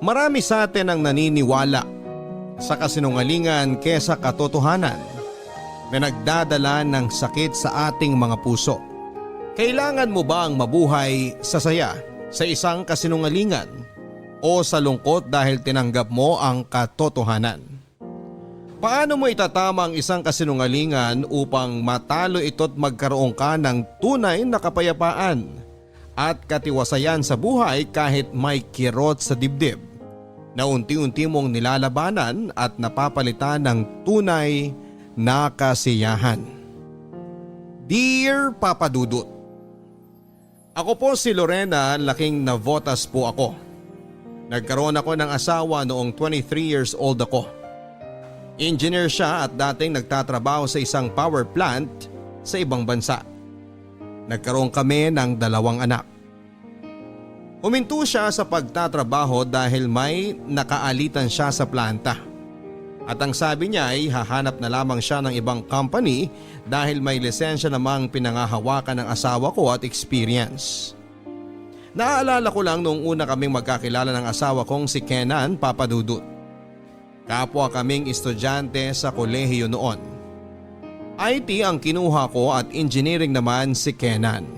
Marami sa atin ang naniniwala sa kasinungalingan kesa katotohanan na nagdadala ng sakit sa ating mga puso. Kailangan mo ba ang mabuhay sa saya sa isang kasinungalingan o sa lungkot dahil tinanggap mo ang katotohanan? Paano mo itatama ang isang kasinungalingan upang matalo ito't magkaroon ka ng tunay na kapayapaan at katiwasayan sa buhay kahit may kirot sa dibdib na unti-unti mong nilalabanan at napapalitan ng tunay na kasiyahan? Dear Papa Dudut, ako po si Lorena, laking navotas po ako. Nagkaroon ako ng asawa noong 23 years old ako. Engineer siya at dating nagtatrabaho sa isang power plant sa ibang bansa. Nagkaroon kami ng 2 anak. Huminto siya sa pagtatrabaho dahil may nakaalitan siya sa planta. At ang sabi niya ay hahanap na lamang siya ng ibang company dahil may lisensya namang pinangahawakan ng asawa ko at experience. Naaalala ko lang noong una kaming magkakilala ng asawa kong si Kenan, Papa Dudut. Kapwa kaming estudyante sa kolehiyo noon. IT ang kinuha ko at engineering naman si Kenan.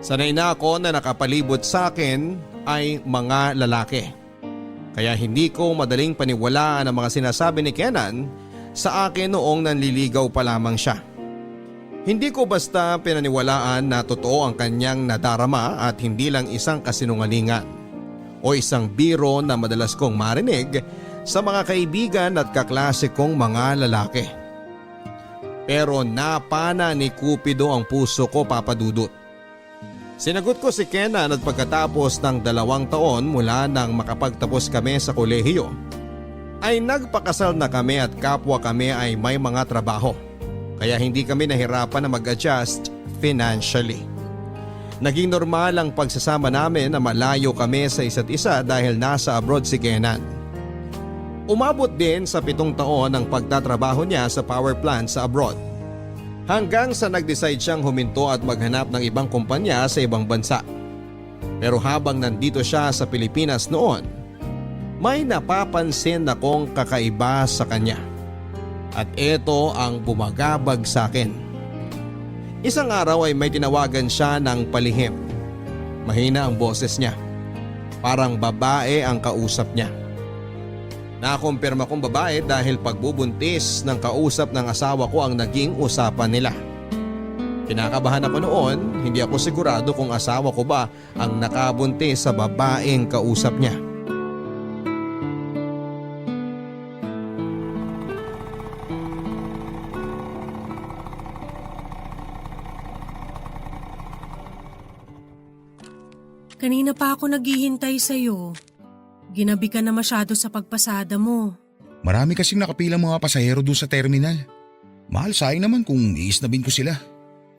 Sanay na ako na nakapalibot sa akin ay mga lalaki. Kaya hindi ko madaling paniwalaan ang mga sinasabi ni Kenan sa akin noong nanliligaw pa lamang siya. Hindi ko basta pinaniwalaan na totoo ang kanyang nadarama at hindi lang isang kasinungalingan o isang biro na madalas kong marinig sa mga kaibigan at kaklase kong mga lalaki. Pero napana ni Cupido ang puso ko, Papa Dudut. Sinagot ko si Kenan at pagkatapos ng 2 taon mula nang makapagtapos kami sa kolehiyo, ay nagpakasal na kami at kapwa kami ay may mga trabaho. Kaya hindi kami nahirapan na mag-adjust financially. Naging normal ang pagsasama namin na malayo kami sa isa't isa dahil nasa abroad si Kenan. Umabot din sa 7 taon ang pagtatrabaho niya sa power plant sa abroad. Hanggang sa nag-decide siyang huminto at maghanap ng ibang kumpanya sa ibang bansa. Pero habang nandito siya sa Pilipinas noon, may napapansin akong kakaiba sa kanya. At ito ang bumagabag sa akin. Isang araw ay may tinawagan siya ng palihim. Mahina ang boses niya. Parang babae ang kausap niya. Nakumpirma kong babae dahil pagbubuntis ng kausap ng asawa ko ang naging usapan nila. Kinakabahan ako noon, hindi ako sigurado kung asawa ko ba ang nakabuntis sa babaeng kausap niya. Kanina pa ako naghihintay sa'yo. Ginabi ka na masyado sa pagpasada mo. Marami kasing nakapilang mga pasahero doon sa terminal. Mahal sayang naman kung iisnabin ko sila.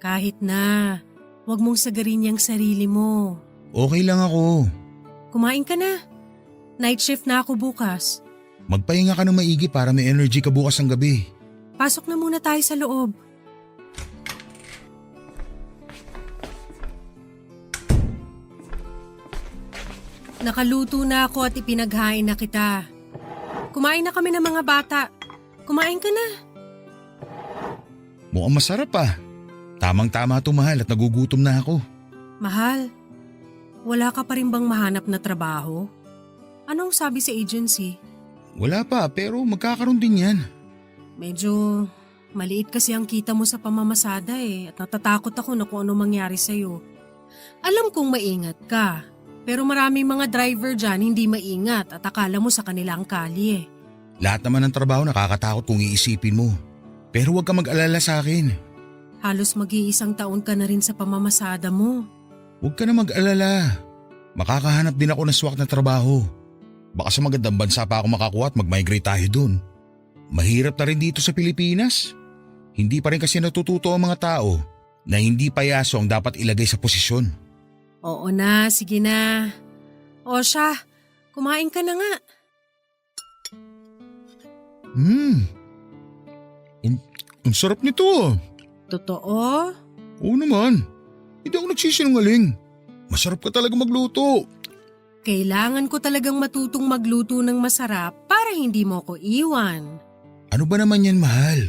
Kahit na, huwag mong sagarin yung sarili mo. Okay lang ako. Kumain ka na. Night shift na ako bukas. Magpahinga ka ng maigi para may energy ka bukas ng gabi. Pasok na muna tayo sa loob. Nakaluto na ako at ipinaghain na kita. Kumain na kami ng mga bata. Kumain ka na. Mukhang masarap ah. Tamang-tama ito mahal at nagugutom na ako. Mahal, wala ka pa rin bang mahanap na trabaho? Anong sabi sa agency? Wala pa pero magkakaroon din yan. Medyo maliit kasi ang kita mo sa pamamasada at natatakot ako na kung ano mangyari sa'yo. Alam kong maingat ka. Pero maraming mga driver dyan hindi maingat at akala mo sa kanilang kalye. Lahat naman ng trabaho nakakatakot kung iisipin mo. Pero huwag ka mag-alala sa akin. Halos mag-iisang taon ka na rin sa pamamasada mo. Huwag ka na mag-alala. Makakahanap din ako ng swak na trabaho. Baka sa magandang bansa pa ako makakuha at mag-migrate tayo dun. Mahirap na rin dito sa Pilipinas. Hindi pa rin kasi natututo ang mga tao na hindi payaso ang dapat ilagay sa posisyon. Oo na, sige na. O siya, kumain ka na nga. Ang sarap nito ah. Totoo? Oo naman. Hindi ako nagsisinungaling. Masarap ka talaga magluto. Kailangan ko talagang matutong magluto ng masarap para hindi mo ko iwan. Ano ba naman yan, mahal?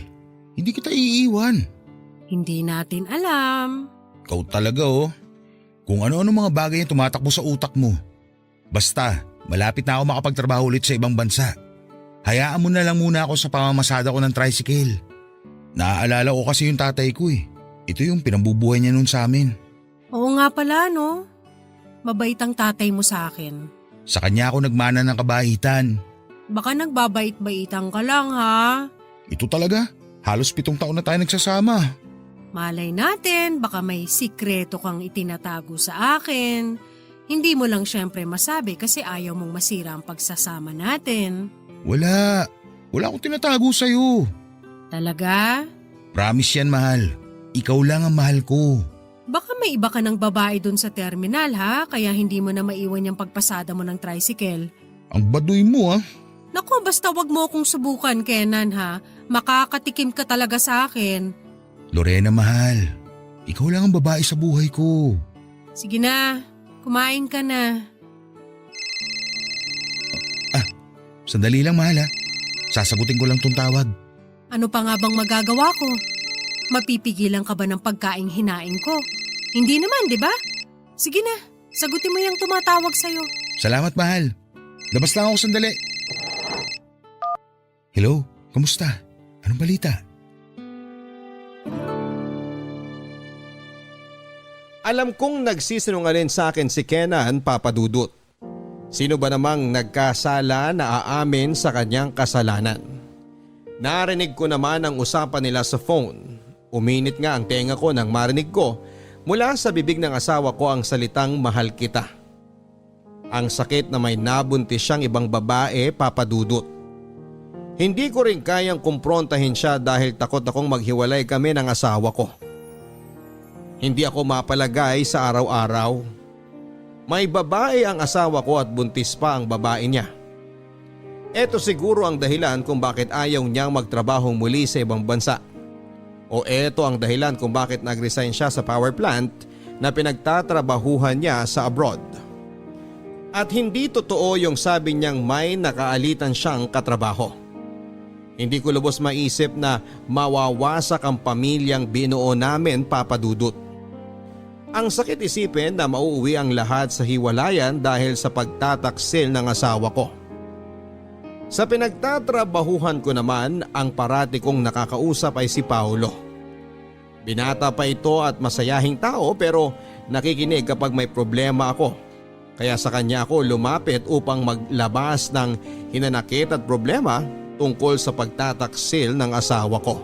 Hindi kita iiwan. Hindi natin alam. Ikaw talaga oh. Kung ano-ano mga bagay yung tumatakbo sa utak mo. Basta, malapit na ako makapagtrabaho ulit sa ibang bansa. Hayaan mo na lang muna ako sa pamamasada ko ng tricycle. Naaalala ko kasi yung tatay ko eh. Ito yung pinambubuhay niya nun sa amin. Oo nga pala, no? Mabait ang tatay mo sa akin. Sa kanya ako nagmana ng kabaitan. Baka nagbabait-baitan ka lang, ha? Ito talaga, halos 7 taon na tayo nagsasama. Malay natin, baka may sikreto kang itinatago sa akin. Hindi mo lang syempre masabi kasi ayaw mong masira ang pagsasama natin. Wala akong tinatago sa'yo. Talaga? Promise yan, mahal. Ikaw lang ang mahal ko. Baka may iba ka ng babae dun sa terminal, ha? Kaya hindi mo na maiwan yung pagpasada mo ng tricycle. Ang baduy mo ah. Naku, basta wag mo akong subukan, Kenan, ha? Makakatikim ka talaga sa akin. Lorena, mahal. Ikaw lang ang babae sa buhay ko. Sige na, kumain ka na. Sandali lang, mahal ha. Sasagutin ko lang tong tawag. Ano pa nga bang magagawa ko? Mapipigilan ka ba ng pagkaing hinaing ko? Hindi naman, di ba? Sige na, sagutin mo yung tumatawag sa'yo. Salamat, mahal. Labas lang ako sandali. Hello, kamusta? Anong balita? Alam kong nagsisinungaling sa akin si Kenan, Papa Dudut. Sino ba namang nagkasala na aamin sa kanyang kasalanan? Narinig ko naman ang usapan nila sa phone. Uminit nga ang tenga ko nang marinig ko mula sa bibig ng asawa ko ang salitang mahal kita. Ang sakit na may nabuntis siyang ibang babae, Papa Dudut. Hindi ko rin kayang kumprontahin siya dahil takot akong maghiwalay kami ng asawa ko. Hindi ako mapalagay sa araw-araw. May babae ang asawa ko at buntis pa ang babae niya. Ito siguro ang dahilan kung bakit ayaw niyang magtrabaho muli sa ibang bansa. O ito ang dahilan kung bakit nag-resign siya sa power plant na pinagtatrabahuhan niya sa abroad. At hindi totoo yung sabi niyang may nakaalitan siyang katrabaho. Hindi ko lubos maisip na mawawasak ang pamilyang binuo namin, Papa Dudut. Ang sakit isipin na mauuwi ang lahat sa hiwalayan dahil sa pagtataksil ng asawa ko. Sa pinagtatrabahuhan ko naman, ang parati kong nakakausap ay si Paulo. Binata pa ito at masayahing tao pero nakikinig kapag may problema ako. Kaya sa kanya ako lumapit upang maglabas ng hinanakit at problema tungkol sa pagtataksil ng asawa ko.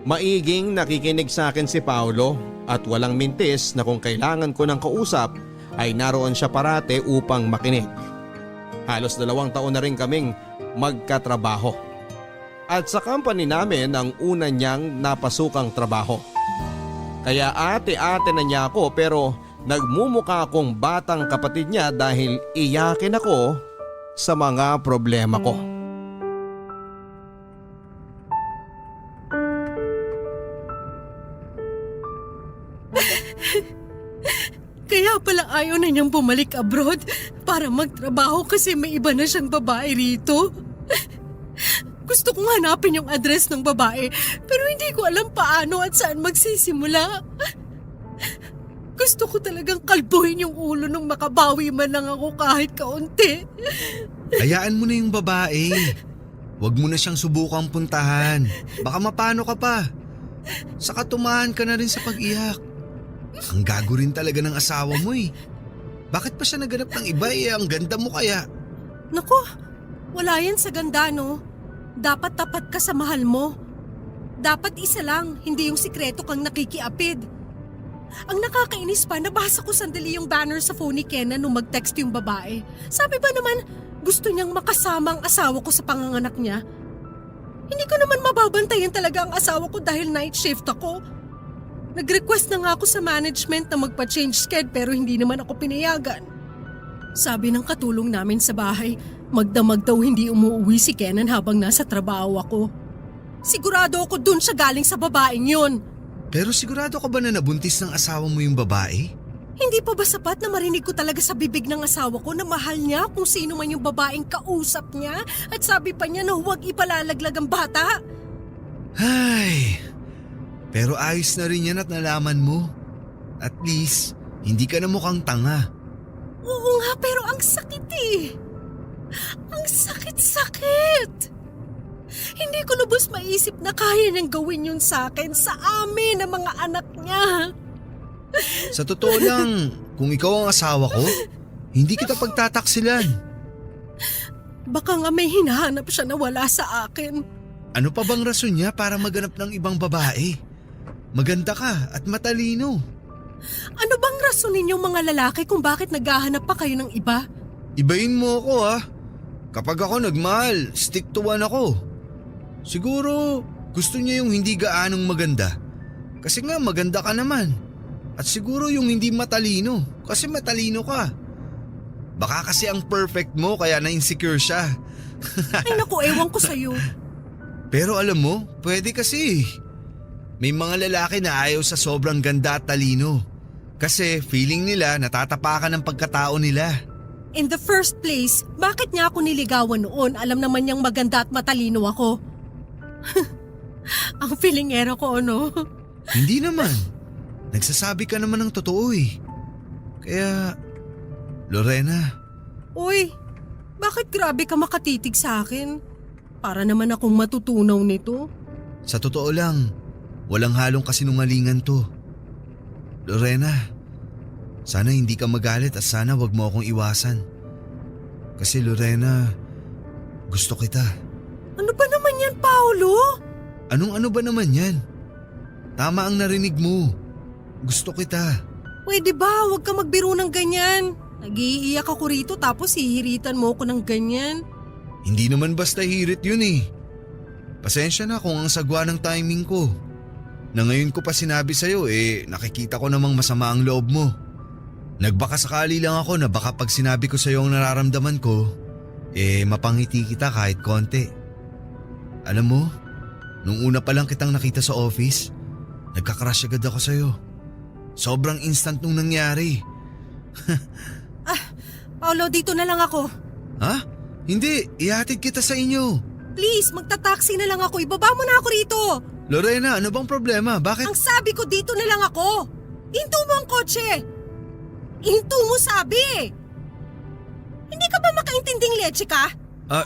Maiging nakikinig sa akin si Paulo at walang mintis na kung kailangan ko ng kausap ay naroon siya parate upang makinig. Halos 2 taon na rin kaming magkatrabaho. At sa company namin ang una niyang napasukang trabaho. Kaya ate-ate na niya ako pero nagmumukha akong batang kapatid niya dahil iyakin ako sa mga problema ko. Kaya pala ayaw na niyang bumalik abroad para magtrabaho kasi may iba na siyang babae rito. Gusto kong hanapin yung address ng babae pero hindi ko alam paano at saan magsisimula. Gusto ko talagang kalbuhin yung ulo nung makabawi man lang ako kahit kaunti. Hayaan mo na yung babae. Huwag mo na siyang subukang puntahan. Baka mapano ka pa. Saka tumahan ka na rin sa pag-iyak. Ang gago rin talaga ng asawa mo eh. Bakit pa siya naganap ng iba eh? Ang ganda mo kaya. Naku, wala yan sa ganda no. Dapat tapat ka sa mahal mo. Dapat isa lang, hindi yung sikreto kang nakikiapid. Ang nakakainis pa, nabasa ko sandali yung banner sa phone ni Kenan nung mag-text yung babae. Sabi ba naman, gusto niyang makasama ang asawa ko sa panganganak niya? Hindi ko naman mababantayan talaga ang asawa ko dahil night shift ako. Nag-request na nga ako sa management na magpa-change sked pero hindi naman ako pinayagan. Sabi ng katulong namin sa bahay, magdamag daw hindi umuwi si Kenan habang nasa trabaho ako. Sigurado ako dun siya galing sa babaeng yun. Pero sigurado ka ba na nabuntis ng asawa mo yung babae? Hindi pa ba sapat na marinig ko talaga sa bibig ng asawa ko na mahal niya kung sino man yung babaeng kausap niya at sabi pa niya na huwag ipalalaglag ang bata? Ay, pero ayos na rin yan at nalaman mo. At least, hindi ka na mukhang tanga. Oo nga, pero ang sakit eh. Ang sakit-sakit. Hindi ko lubos maisip na kaya niyang gawin yun sa akin, sa amin, ng mga anak niya. Sa totoo lang, kung ikaw ang asawa ko, hindi kita pagtataksilan. Baka nga may hinahanap siya na wala sa akin. Ano pa bang rason niya para maganap ng ibang babae? Maganda ka at matalino. Ano bang rason ninyong mga lalaki kung bakit naghahanap pa kayo ng iba? Ibayin mo ako ha. Kapag ako nagmahal, stick to one ako. Siguro gusto niya yung hindi gaanong maganda. Kasi nga maganda ka naman. At siguro yung hindi matalino, kasi matalino ka. Baka kasi ang perfect mo kaya na-insecure siya. Ay naku, ewan ko sa'yo. Pero alam mo, pwede kasi. May mga lalaki na ayaw sa sobrang ganda at talino. Kasi feeling nila natatapakan ng pagkatao nila. In the first place, bakit niya ako niligawan noon? Alam naman niyang maganda at matalino ako. Ang feelingero ko, ano? Hindi naman. Nagsasabi ka naman ng totoo eh. Kaya, Lorena. Uy, bakit grabe ka makatitig sa akin? Para naman akong matutunaw nito. Sa totoo lang, walang halong kasinungalingan to. Lorena, sana hindi ka magalit at sana wag mo akong iwasan. Kasi Lorena, gusto kita. Ano ba naman yan, Paolo? Anong ano ba naman yan? Tama ang narinig mo. Gusto kita. Pwede ba, huwag ka magbiro ng ganyan. Nag-iiyak ako rito tapos hihiritan mo ako ng ganyan. Hindi naman basta hirit yun eh. Pasensya na kung ang sagwa ng timing ko. Na ngayon ko pa sinabi sa'yo nakikita ko namang masama ang loob mo. Nagbaka sakali lang ako na baka pag sinabi ko sa'yo ang nararamdaman ko, mapangiti kita kahit konti. Alam mo, nung una pa lang kitang nakita sa office, nagka-crush agad ako sa'yo. Sobrang instant nung nangyari. Paolo, dito na lang ako. Ha? Hindi, ihatid kita sa inyo. Please, magta-taxi na lang ako. Ibaba mo na ako rito. Lorena, ano bang problema? Bakit? Ang sabi ko, dito na lang ako. Hinto mo ang kotse. Hinto mo, sabi. Hindi ka ba makaintinding leche ka?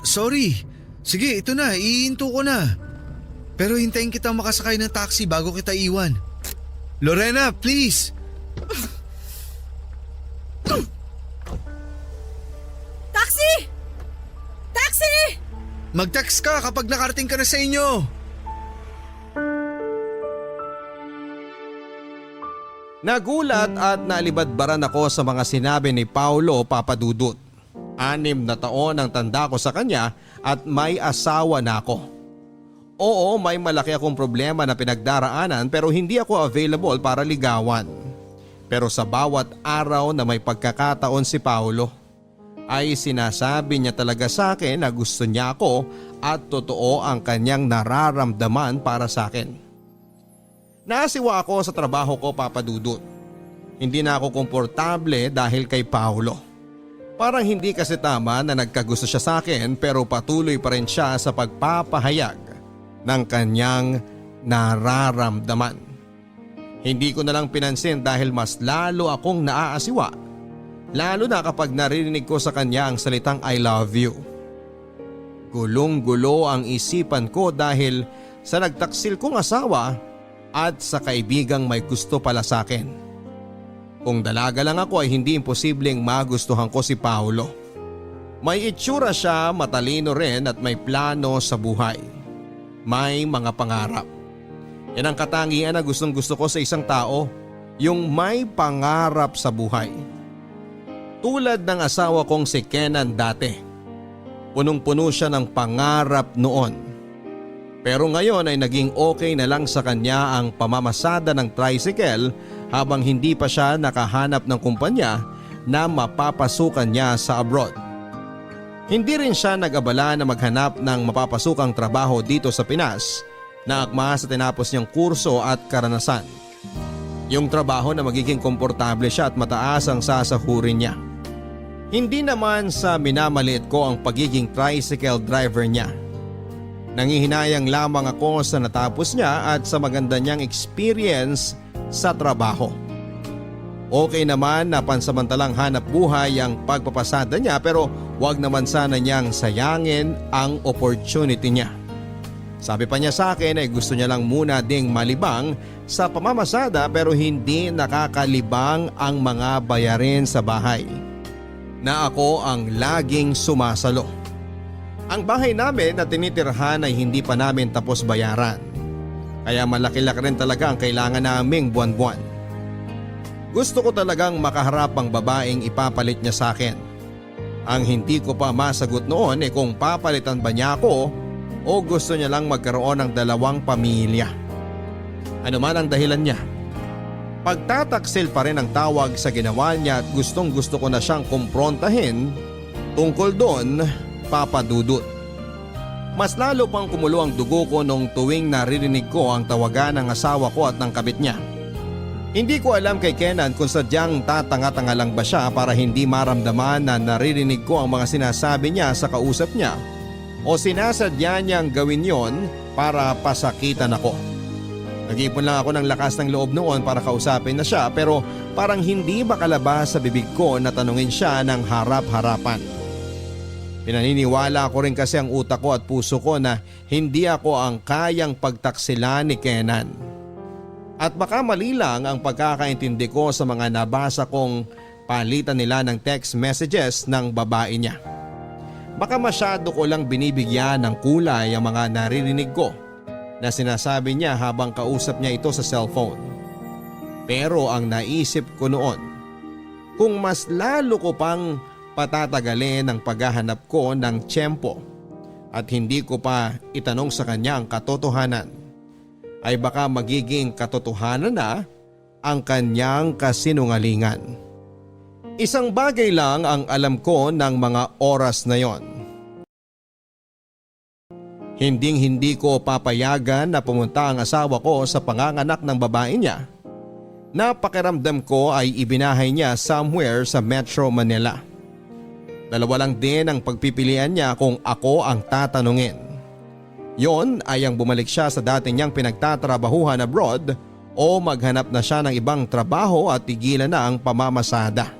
Sorry. Sige, ito na, iinto ko na. Pero hintayin kita makasakay ng taxi bago kita iwan. Lorena, please! Taxi! Taxi! Mag-text ka kapag nakarating ka na sa inyo. Nagulat at naalibadbaran ako sa mga sinabi ni Paolo Papadudut. 6 na taon ang tanda ko sa kanya at may asawa na ako. Oo, may malaki akong problema na pinagdaraanan pero hindi ako available para ligawan. Pero sa bawat araw na may pagkakataon si Paolo, ay sinasabi niya talaga sa akin na gusto niya ako at totoo ang kanyang nararamdaman para sa akin. Nasiwa ako sa trabaho ko, Papadudut. Hindi na ako komportable dahil kay Paolo. Parang hindi kasi tama na nagkagusto siya sa akin pero patuloy pa rin siya sa pagpapahayag ng kanyang nararamdaman. Hindi ko na lang pinansin dahil mas lalo akong naaasiwa. Lalo na kapag narinig ko sa kanya ang salitang I love you. Gulong-gulo ang isipan ko dahil sa nagtaksil kong asawa at sa kaibigang may gusto pala sa akin. Kung dalaga lang ako ay hindi imposibleng magustuhan ko si Paolo. May itsura siya, matalino rin at may plano sa buhay. May mga pangarap. Yan ang katangian na gustong gusto ko sa isang tao, yung may pangarap sa buhay. Tulad ng asawa kong si Kenan dati. Punong-puno siya ng pangarap noon. Pero ngayon ay naging okay na lang sa kanya ang pamamasada ng tricycle habang hindi pa siya nakahanap ng kumpanya na mapapasukan niya sa abroad. Hindi rin siya nag-abala na maghanap ng mapapasukang trabaho dito sa Pinas na akma sa tinapos niyang kurso at karanasan. Yung trabaho na magiging komportable siya at mataas ang sasahurin niya. Hindi naman sa minamaliit ko ang pagiging tricycle driver niya. Nangihinayang lamang ako sa natapos niya at sa maganda niyang experience sa trabaho. Okay naman na pansamantalang hanap buhay ang pagpapasada niya pero wag naman sana niyang sayangin ang opportunity niya. Sabi pa niya sa akin ay gusto niya lang muna ding malibang sa pamamasada pero hindi nakakalibang ang mga bayarin sa bahay. Na ako ang laging sumasalo. Ang bahay namin na tinitirhan ay hindi pa namin tapos bayaran. Kaya malaki-laki rin talaga ang kailangan naming buwan-buwan. Gusto ko talagang makaharap ang babaeng ipapalit niya sa akin. Ang hindi ko pa masagot noon ay kung papalitan ba niya ako o gusto niya lang magkaroon ng dalawang pamilya. Ano man ang dahilan niya. Pagtataksil pa rin ang tawag sa ginawa niya at gustong gusto ko na siyang kumprontahin tungkol doon, Papa Dudut. Mas lalo pang kumulo ang dugo ko nung tuwing naririnig ko ang tawagan ng asawa ko at ng kabit niya. Hindi ko alam kay Kenan kung sadyang tatanga-tanga lang ba siya para hindi maramdaman na naririnig ko ang mga sinasabi niya sa kausap niya o sinasadya niyang gawin yon para pasakitan ako. Nag-ipon lang ako ng lakas ng loob noon para kausapin na siya pero parang hindi makalabas sa bibig ko na tanungin siya ng harap-harapan. Pinaniniwala ko rin kasi ang utak ko at puso ko na hindi ako ang kayang pagtaksilan ni Kenan. At baka mali lang ang pagkakaintindi ko sa mga nabasa kong palitan nila ng text messages ng babae niya. Baka masyado ko lang binibigyan ng kulay ang mga naririnig ko na sinasabi niya habang kausap niya ito sa cellphone. Pero ang naisip ko noon, kung mas lalo ko pang patatagalin ang paghahanap ko ng tiyempo at hindi ko pa itanong sa kanya ang katotohanan, ay baka magiging katotohanan na ang kanyang kasinungalingan. Isang bagay lang ang alam ko ng mga oras na yon. Hinding-hindi ko papayagan na pumunta ang asawa ko sa panganganak ng babae niya. Napakiramdam ko ay ibinahay niya somewhere sa Metro Manila. Dalawa lang din ang pagpipilian niya kung ako ang tatanungin. Yon ay ang bumalik siya sa dati niyang pinagtatrabahuhan abroad o maghanap na siya ng ibang trabaho at tigilan na ang pamamasada.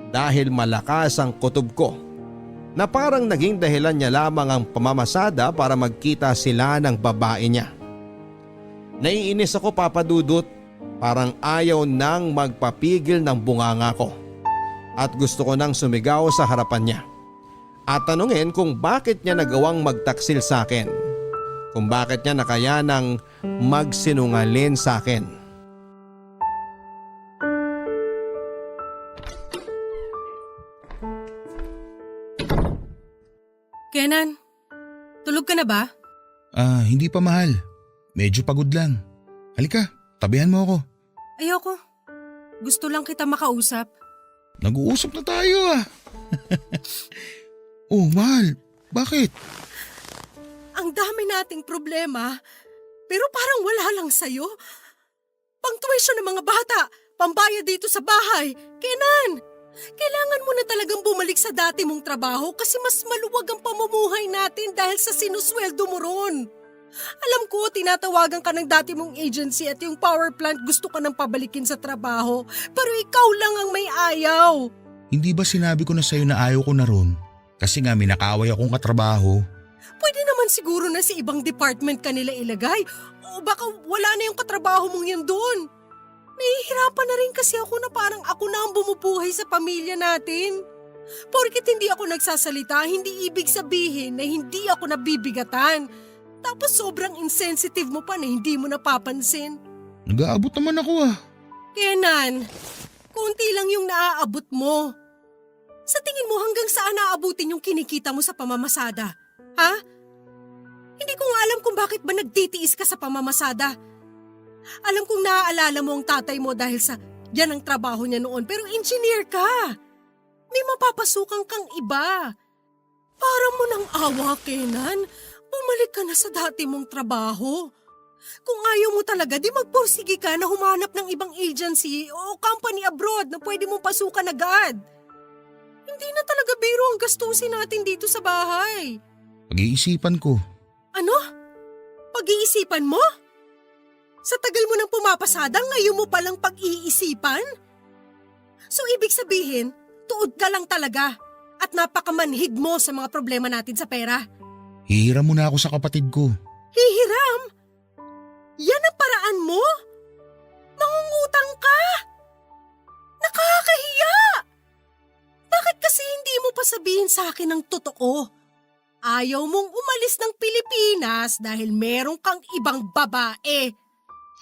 Dahil malakas ang kutob ko na parang naging dahilan niya lamang ang pamamasada para magkita sila ng babae niya. Naiinis ako, Papa Dudut, parang ayaw nang magpapigil ng bunganga ko at gusto ko nang sumigaw sa harapan niya. At tanungin kung bakit niya nagawang magtaksil sa akin. Kung bakit niya nakayanang magsinungalin sa akin. Kenan, tulog ka na ba? Hindi pa mahal. Medyo pagod lang. Halika, tabihan mo ako. Ayoko. Gusto lang kita makausap. Nag-uusap na tayo Oh, mahal. Bakit? Ang dami nating problema, pero parang wala lang sa'yo. Pang-tuition ng mga bata, pambayad dito sa bahay. Kenan, kailangan mo na talagang bumalik sa dati mong trabaho kasi mas maluwag ang pamumuhay natin dahil sa sinusweldo mo ron. Alam ko, tinatawagan ka ng dati mong agency at yung power plant gusto ka nang pabalikin sa trabaho, pero ikaw lang ang may ayaw. Hindi ba sinabi ko na sa'yo na ayaw ko na ron? Kasi nga minakaaway akong katrabaho. Pwede naman siguro na sa ibang department ka nila ilagay o baka wala na yung katrabaho mong yun doon. Nahihirapan na rin kasi ako na parang ako na ang bumubuhay sa pamilya natin. Porket hindi ako nagsasalita, hindi ibig sabihin na hindi ako nabibigatan. Tapos sobrang insensitive mo pa na hindi mo napapansin. Nag-aabot naman ako Kenan, konti lang yung naaabot mo. Sa tingin mo hanggang saan naaabutin yung kinikita mo sa pamamasada? Ha? Hindi ko nga alam kung bakit ba nagtitiis ka sa pamamasada. Alam kong naaalala mo ang tatay mo dahil sa yan ang trabaho niya noon pero engineer ka. May mapapasukan kang iba. Para mo ng awa, Kenan. Bumalik ka na sa dati mong trabaho. Kung ayaw mo talaga, di magpursige ka na humanap ng ibang agency o company abroad na pwede mong pasukan agad. Hindi na talaga biro ang gastusin natin dito sa bahay. Pag-iisipan ko. Ano? Pag-iisipan mo? Sa tagal mo nang pumapasada, ngayon mo palang pag-iisipan? So ibig sabihin, tuod ka lang talaga at napakamanhid mo sa mga problema natin sa pera. Hihiram muna ako sa kapatid ko. Hihiram? Yan ang paraan mo? Nangungutang ka? Nakakahiya! Bakit kasi hindi mo pa sabihin sa akin ng totoo? Ayaw mong umalis ng Pilipinas dahil meron kang ibang babae.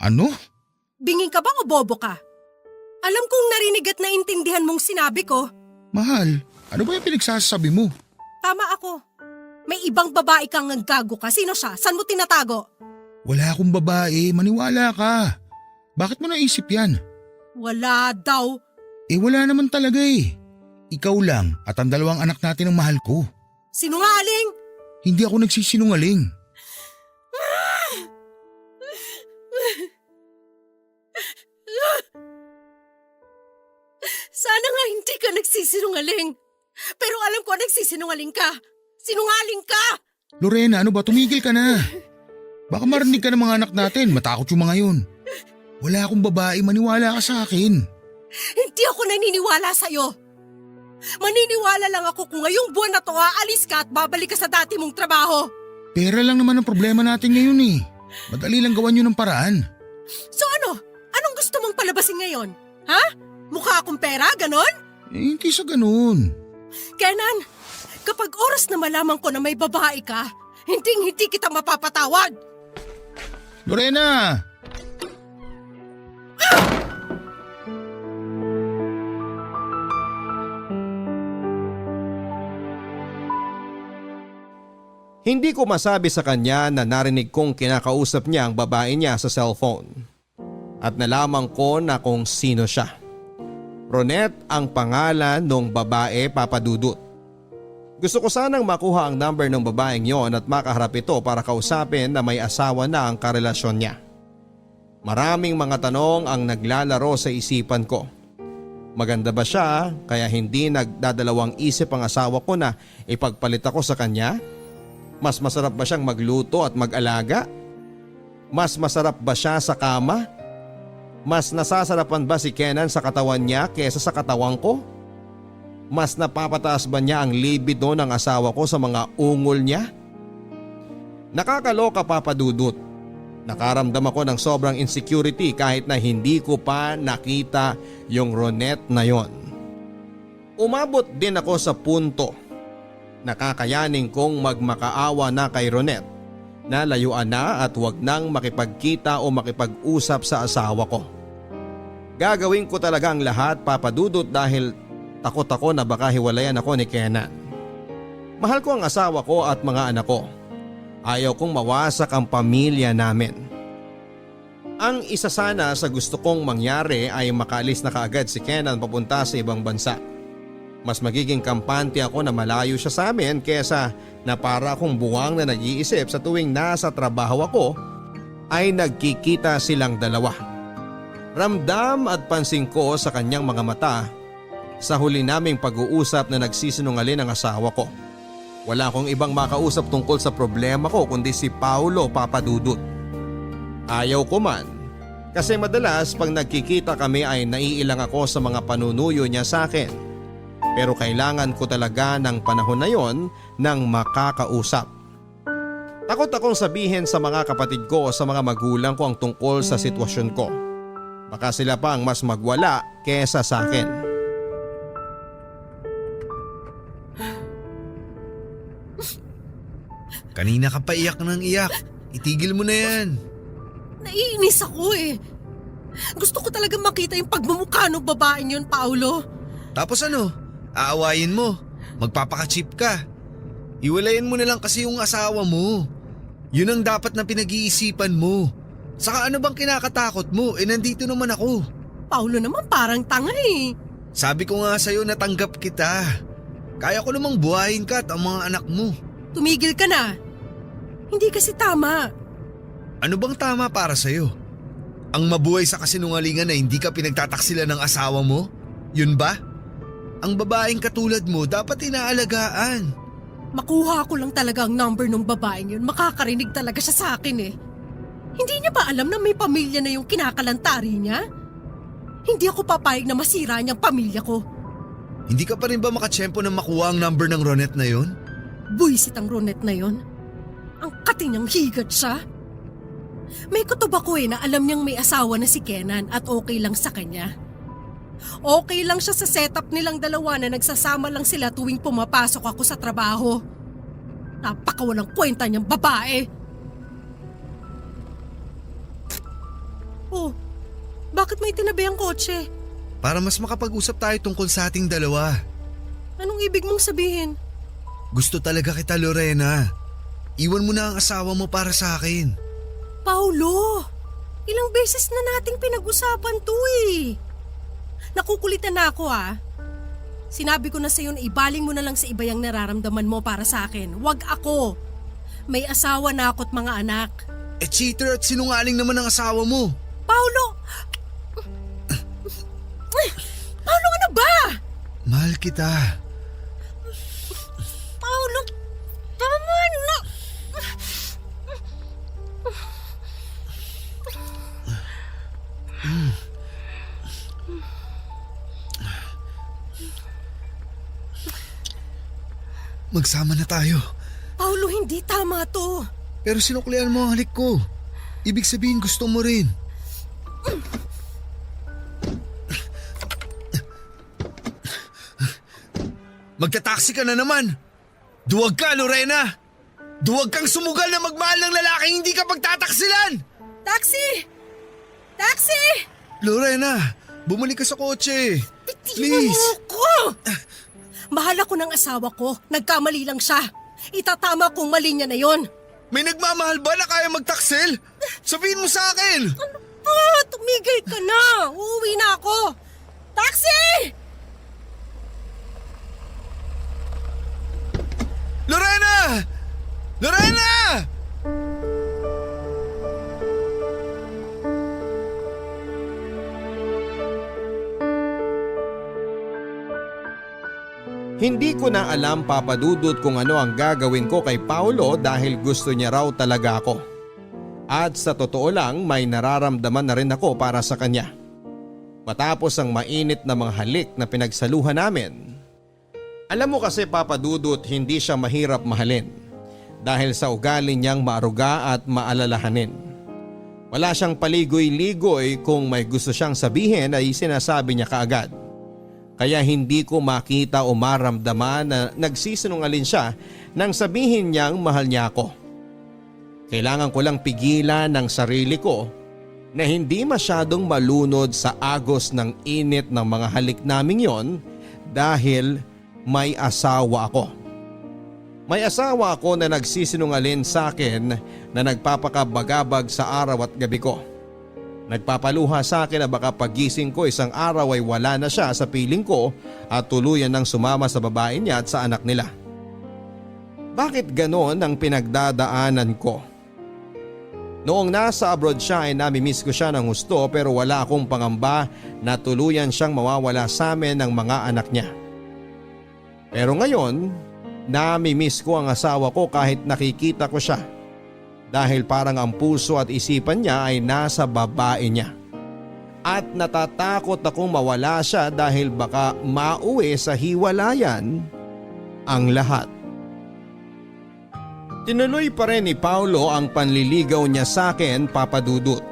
Ano? Bingin ka ba o bobo ka? Alam kong narinig at naintindihan mong sinabi ko. Mahal, ano ba yung pinagsasabi mo? Tama ako. May ibang babae kang gago ka. Sino siya? Saan mo tinatago? Wala akong babae, maniwala ka. Bakit mo naisip yan? Wala daw. Wala naman talaga eh. Ikaw lang at ang dalawang anak natin ang mahal ko. Sinungaling! Hindi ako nagsisinungaling. Sana nga hindi ka nagsisinungaling. Pero alam ko nagsisinungaling ka. Sinungaling ka! Lorena, ano ba? Tumigil ka na. Baka marinig ka ng mga anak natin. Matakot yung mga yun. Wala akong babae. Maniwala ka sa akin. Hindi ako naniniwala sa'yo. Maniniwala lang ako kung ngayong buwan na to aalis ka at babalik ka sa dati mong trabaho. Pera lang naman ang problema natin ngayon eh. Madali lang gawan yun ng paraan. So ano? Anong gusto mong palabasin ngayon? Ha? Mukha akong pera? Ganon? Hindi sa ganun. Kenan, kapag oras na malaman ko na may babae ka, hindi kita mapapatawad. Lorena! Hindi ko masabi sa kanya na narinig kong kinakausap niya ang babae niya sa cellphone. At nalaman ko na kung sino siya. Ronette ang pangalan ng babae, Papa Dudut. Gusto ko sanang makuha ang number ng babaeng yon at makaharap ito para kausapin na may asawa na ang karelasyon niya. Maraming mga tanong ang naglalaro sa isipan ko. Maganda ba siya kaya hindi nagdadalawang isip ang asawa ko na ipagpalit ako sa kanya? Mas masarap ba siyang magluto at mag-alaga? Mas masarap ba siya sa kama? Mas nasasarapan ba si Kenan sa katawan niya kesa sa katawan ko? Mas napapataas ba niya ang libido ng asawa ko sa mga ungol niya? Nakakaloka, Papa Dudut. Nakaramdam ako ng sobrang insecurity kahit na hindi ko pa nakita yung Ronette na yon. Umabot din ako sa punto nakakayanin kong magmakaawa na kay Ronette na layuan na at huwag nang makipagkita o makipag-usap sa asawa ko. Gagawin ko talaga ang lahat, Papa Dudut, dahil takot ako na baka hiwalayan ako ni Kenan. Mahal ko ang asawa ko at mga anak ko. Ayaw kong mawasak ang pamilya namin. Ang isa sana sa gusto kong mangyari ay makaalis na kaagad si Kenan papunta sa ibang bansa. Mas magiging kampante ako na malayo siya sa amin kesa na para akong buwang na nag-iisip sa tuwing nasa trabaho ako ay nagkikita silang dalawa. Ramdam at pansin ko sa kanyang mga mata sa huli naming pag-uusap na nagsisinungaling ang asawa ko. Wala akong ibang makausap tungkol sa problema ko kundi si Paulo, Papa Dudut. Ayaw ko man kasi madalas pag nagkikita kami ay naiilang ako sa mga panunuyo niya sa akin. Pero kailangan ko talaga ng panahon na yon ng makakausap. Takot akong sabihin sa mga kapatid ko o sa mga magulang ko ang tungkol sa sitwasyon ko. Baka sila pa ang mas magwala kesa sa akin. Kanina ka pa iyak ng iyak. Itigil mo na yan. Naiinis ako eh. Gusto ko talaga makita yung pagmumukha ng babaeng yun, Paulo. Tapos ano? Aawayin mo. Magpapaka-cheap ka. Iwalayan mo na lang kasi yung asawa mo. Yun ang dapat na pinag-iisipan mo. Saka ano bang kinakatakot mo? Nandito naman ako. Paulo naman parang tanga eh. Sabi ko nga sa'yo na tanggap kita. Kaya ko namang buhayin ka at ang mga anak mo. Tumigil ka na. Hindi kasi tama. Ano bang tama para sa'yo? Ang mabuhay sa kasinungalingan na hindi ka pinagtataksilan ng asawa mo? Yun ba? Ang babaeng katulad mo dapat inaalagaan. Makuha ko lang talaga ang number ng babaeng yun. Makakarinig talaga siya sa akin eh. Hindi niya ba alam na may pamilya na yung kinakalantari niya? Hindi ako papayag na masira niyang pamilya ko. Hindi ka pa rin ba makatsyempo na makuha ang number ng Ronette na yon? Buisit ang Ronette na yon. Ang katinyang higat siya. May kutob ako na alam niyang may asawa na si Kenan at okay lang sa kanya. Okay lang siya sa setup nilang dalawa na nagsasama lang sila tuwing pumapasok ako sa trabaho. Napakawalang kwenta niyang babae. Oh, bakit may tinabi ang kotse? Para mas makapag-usap tayo tungkol sa ating dalawa. Anong ibig mong sabihin? Gusto talaga kita, Lorena. Iwan mo na ang asawa mo para sa akin. Paulo, ilang beses na nating pinag-usapan to eh. Nakukulitan na ako ah. Sinabi ko na sa'yo na ibaling mo na lang sa iba yung nararamdaman mo para sa akin. Wag ako. May asawa na ako't mga anak. Cheater at sinungaling naman ang asawa mo. Paulo! Paulo, ano ba? Mahal kita. Paulo, tama na. Magsama na tayo. Paulo, hindi tama to. Pero sinuklian mo ang halik ko. Ibig sabihin gusto mo rin. Magta-taxi ka na naman. Duwag ka, Lorena. Duwag kang sumugal na magmahal ng lalaking hindi ka pagtataksilan. Taxi! Taxi! Lorena, bumalik ka sa kotse. Bitiwan Please. mo ko! Mahal ako ng asawa ko. Nagkamali lang siya. Itatama kong mali niya na yon. May nagmamahal ba na kaya magtaksil? Sabihin mo sa akin. Tumigil ka na. Uuwi na ako. Taxi! Lorena! Lorena! Hindi ko na alam, Papa Dudut, kung ano ang gagawin ko kay Paulo dahil gusto niya raw talaga ako. At sa totoo lang, may nararamdaman na rin ako para sa kanya. Matapos ang mainit na mga halik na pinagsaluhan namin. Alam mo kasi, Papa Dudut, hindi siya mahirap mahalin dahil sa ugali niyang maaruga at maalalahanin. Wala siyang paligoy-ligoy, kung may gusto siyang sabihin ay sinasabi niya kaagad. Kaya hindi ko makita o maramdaman na nagsisinungaling siya nang sabihin niyang mahal niya ako. Kailangan ko lang pigilan ng sarili ko na hindi masyadong malunod sa agos ng init ng mga halik naming yon dahil may asawa ako. May asawa ako na nagsisinungaling sa akin na nagpapakabagabag sa araw at gabi ko. Nagpapaluha sa akin na baka pagising ko isang araw ay wala na siya sa piling ko at tuluyan ng sumama sa babae niya at sa anak nila. Bakit ganon ang pinagdadaanan ko? Noong nasa abroad siya ay namimiss ko siya ng husto, pero wala akong pangamba na tuluyan siyang mawawala sa amin ng mga anak niya. Pero ngayon, namimiss ko ang asawa ko kahit nakikita ko siya. Dahil parang ang puso at isipan niya ay nasa babae niya. At natatakot akong mawala siya dahil baka mauwi sa hiwalayan ang lahat. Tinuloy pa rin ni Paulo ang panliligaw niya sa akin, Papa Dudut.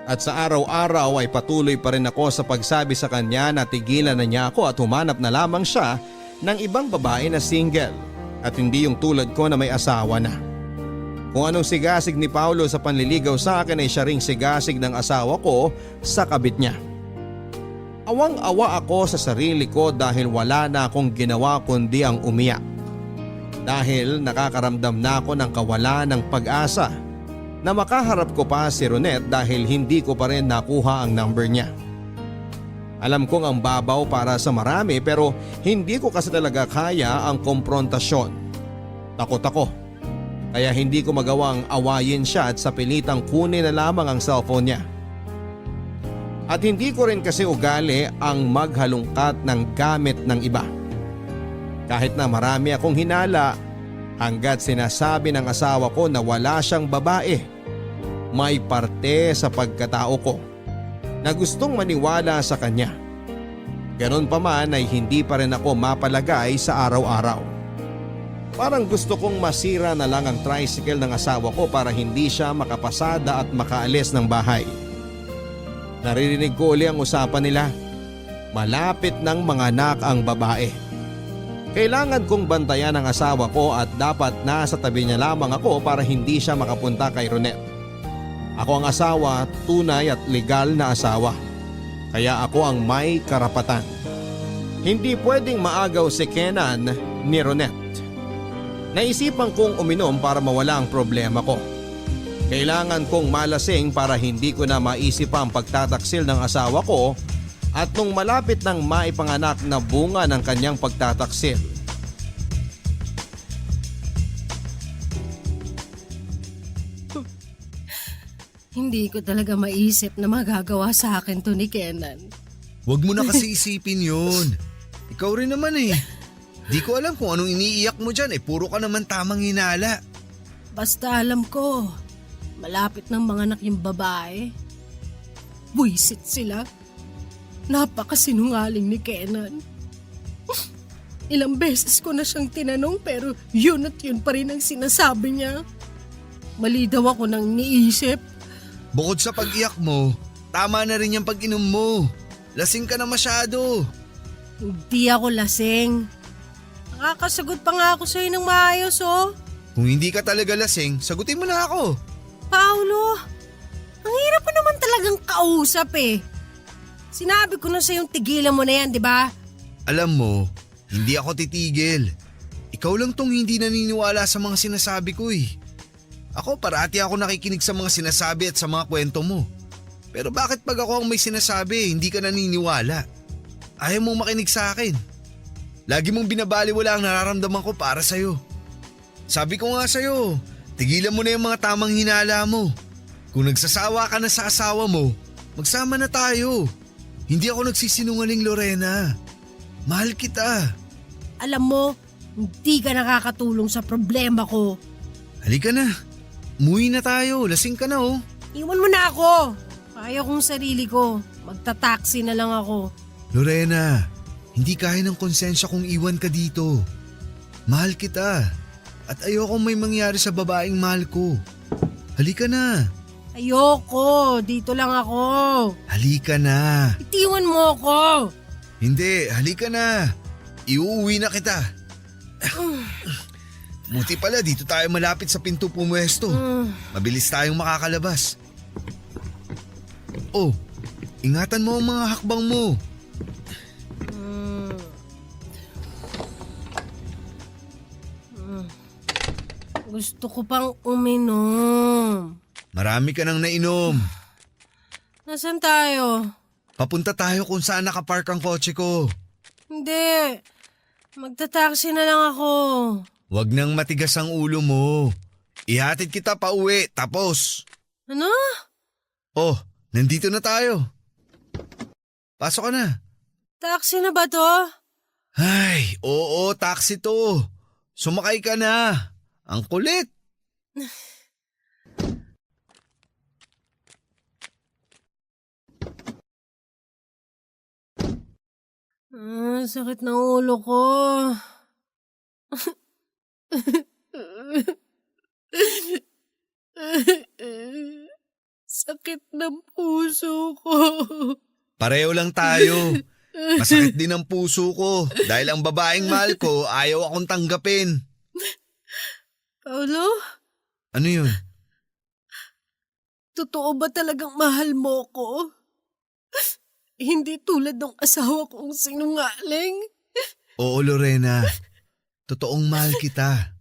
At sa araw-araw ay patuloy pa rin ako sa pagsabi sa kanya na tigilan na niya ako at humanap na lamang siya ng ibang babae na single at hindi yung tulad ko na may asawa na. Kung anong sigasig ni Paulo sa panliligaw sa akin ay siya ring sigasig ng asawa ko sa kabit niya. Awang-awa ako sa sarili ko dahil wala na akong ginawa kundi ang umiyak. Dahil nakakaramdam na ako ng kawalan ng pag-asa na makaharap ko pa si Ronette dahil hindi ko pa rin nakuha ang number niya. Alam kong ang babaw para sa marami, pero hindi ko kasi talaga kaya ang komprontasyon. Takot ako. kaya hindi ko magawang awayin siya at sa pilitang kunin na lamang ang cellphone niya. At hindi ko rin kasi ugali ang maghalungkat ng gamit ng iba. Kahit na marami akong hinala hanggat sinasabi ng asawa ko na wala siyang babae, may parte sa pagkatao ko na gustong maniwala sa kanya. Ganon pa man ay hindi pa rin ako mapalagay sa araw-araw. Parang gusto kong masira na lang ang tricycle ng asawa ko para hindi siya makapasada at makaalis ng bahay. Naririnig ko uli ang usapan nila. Malapit ng manganak ang babae. Kailangan kong bantayan ang asawa ko at dapat nasa tabi niya lamang ako para hindi siya makapunta kay Ronette. Ako ang asawa, tunay at legal na asawa. Kaya ako ang may karapatan. Hindi pwedeng maagaw si Kenan ni Ronette. Naisipan kong uminom para mawala ang problema ko. Kailangan kong malasing para hindi ko na maisip ang pagtataksil ng asawa ko at nung malapit ng maipanganak na bunga ng kanyang pagtataksil. Hindi ko talaga maisip na magagawa sa akin to ni Kenan. Huwag mo na kasi isipin yun. Ikaw rin naman eh. Di ko alam kung anong iniiyak mo dyan puro ka naman tamang hinala. Basta alam ko, malapit ng manganak yung babae. Buisit sila. Napakasinungaling ni Kenan. Ilang beses ko na siyang tinanong pero yun at yun pa rin ang sinasabi niya. Mali daw ako nang niisip. Bukod sa pag-iyak mo, tama na rin yung pag-inom mo. Lasing ka na masyado. Hindi ako lasing. Nakakasagot pa nga ako sa'yo ng maayos oh. Kung hindi ka talaga lasing, sagutin mo na ako. Paolo, ang hirap mo naman talagang kausap eh. Sinabi ko na sa'yong tigilan mo na yan, di ba? Alam mo, hindi ako titigil. Ikaw lang tong hindi naniniwala sa mga sinasabi ko eh. Ako parati ako nakikinig sa mga sinasabi at sa mga kwento mo. Pero bakit pag ako ang may sinasabi, hindi ka naniniwala? Ayaw mong makinig sa akin. Lagi mong binabaliwala ang nararamdaman ko para sa'yo. Sabi ko nga sa'yo, tigilan mo na yung mga tamang hinala mo. Kung nagsasawa ka na sa asawa mo, magsama na tayo. Hindi ako nagsisinungaling, Lorena. Mahal kita. Alam mo, hindi ka nakakatulong sa problema ko. Halika na. Umuwi na tayo. Lasing ka na oh. Iwan mo na ako. Kaya kong sarili ko. Magta-taxi na lang ako. Lorena, hindi kaya ng konsensya kung iwan ka dito. Mahal kita. At ayokong may mangyari sa babaeng mahal ko. Halika na. Ayoko. Dito lang ako. Halika na. Itiwan mo ako. Hindi, halika na. Iuuwi na kita. Buti pala dito tayo malapit sa pinto pumuesto. Mabilis tayong makakalabas. Oh, ingatan mo ang mga hakbang mo. Gusto ko pang uminom. Marami ka nang nainom. Nasaan tayo? Papunta tayo kung saan nakapark ang kotse ko. Hindi. Magta-taxi na lang ako. Huwag nang matigas ang ulo mo. Ihatid kita pa uwi, tapos. Ano? Oh, nandito na tayo. Pasok ka na. Taxi na ba to? Ay, oo, taxi to. Sumakay ka na. Ang kulit. Sakit ng ulo ko. Sakit ng puso ko. Pareho lang tayo. Masakit din ang puso ko dahil ang babaeng mahal ko ayaw akong tanggapin. Paolo, Ano yun? totoo ba talagang mahal mo ko? Hindi tulad ng asawa kong sinungaling. Oo, Lorena. Totoong mahal kita.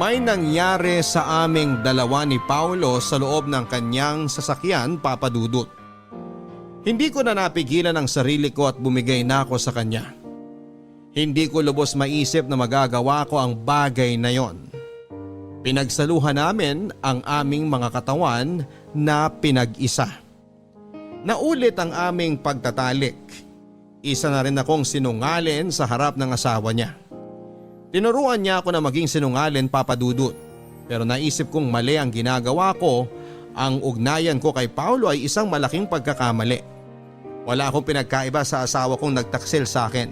May nangyari sa aming dalawa ni Paulo sa loob ng kanyang sasakyan, Papa Dudut. Hindi ko na napigilan ang sarili ko at bumigay na ako sa kanya. Hindi ko lubos maisip na magagawa ko ang bagay na yon. Pinagsaluhan namin ang aming mga katawan na pinag-isa. Naulit ang aming pagtatalik. Isa na rin akong sinungalin sa harap ng asawa niya. Tinuruan niya ako na maging sinungalin, Papa Dudut. Pero naisip kong mali ang ginagawa ko. Ang ugnayan ko kay Paulo ay isang malaking pagkakamali. Wala akong pinagkaiba sa asawa kong nagtaksil sa akin.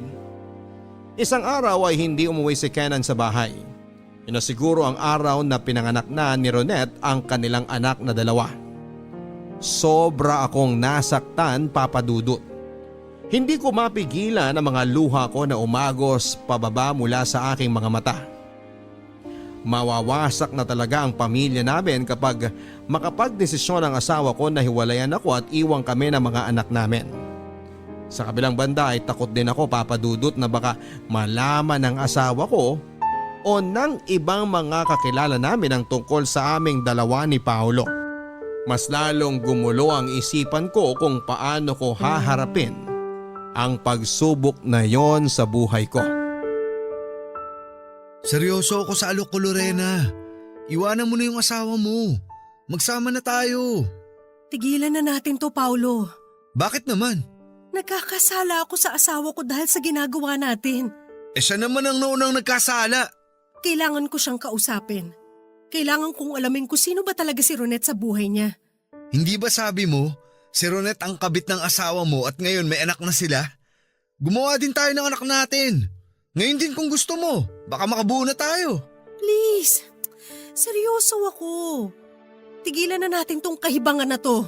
Isang araw ay hindi umuwi si Kenan sa bahay. Inasiguro ang araw na pinanganak na ni Ronette ang kanilang anak na dalawa. Sobra akong nasaktan, Papa Dudut. Hindi ko mapigilan ang mga luha ko na umagos pababa mula sa aking mga mata. Mawawasak na talaga ang pamilya namin kapag makapagdesisyon ang asawa ko na hiwalayan ako at iwang kami ng mga anak namin. Sa kabilang banda ay takot din ako, Papa Dudut, na baka malaman ng asawa ko o ng ibang mga kakilala namin ang tungkol sa aming dalawa ni Paulo. Mas lalong gumulo ang isipan ko kung paano ko haharapin ang pagsubok na yon sa buhay ko. Seryoso ako sa alok ko, Lorena. Iwanan mo na yung asawa mo. Magsama na tayo. Tigilan na natin to, Paulo. Bakit naman? Nagkakasala ako sa asawa ko dahil sa ginagawa natin. Siya naman ang naunang nagkasala. Kailangan ko siyang kausapin. Kailangan kong alamin kung sino ba talaga si Ronette sa buhay niya. Hindi ba sabi mo, si Ronette ang kabit ng asawa mo at ngayon may anak na sila? Gumawa din tayo ng anak natin. Ngayon din kung gusto mo, baka makabuo na tayo. Please, seryoso ako. Tigilan na natin tong kahibangan na to.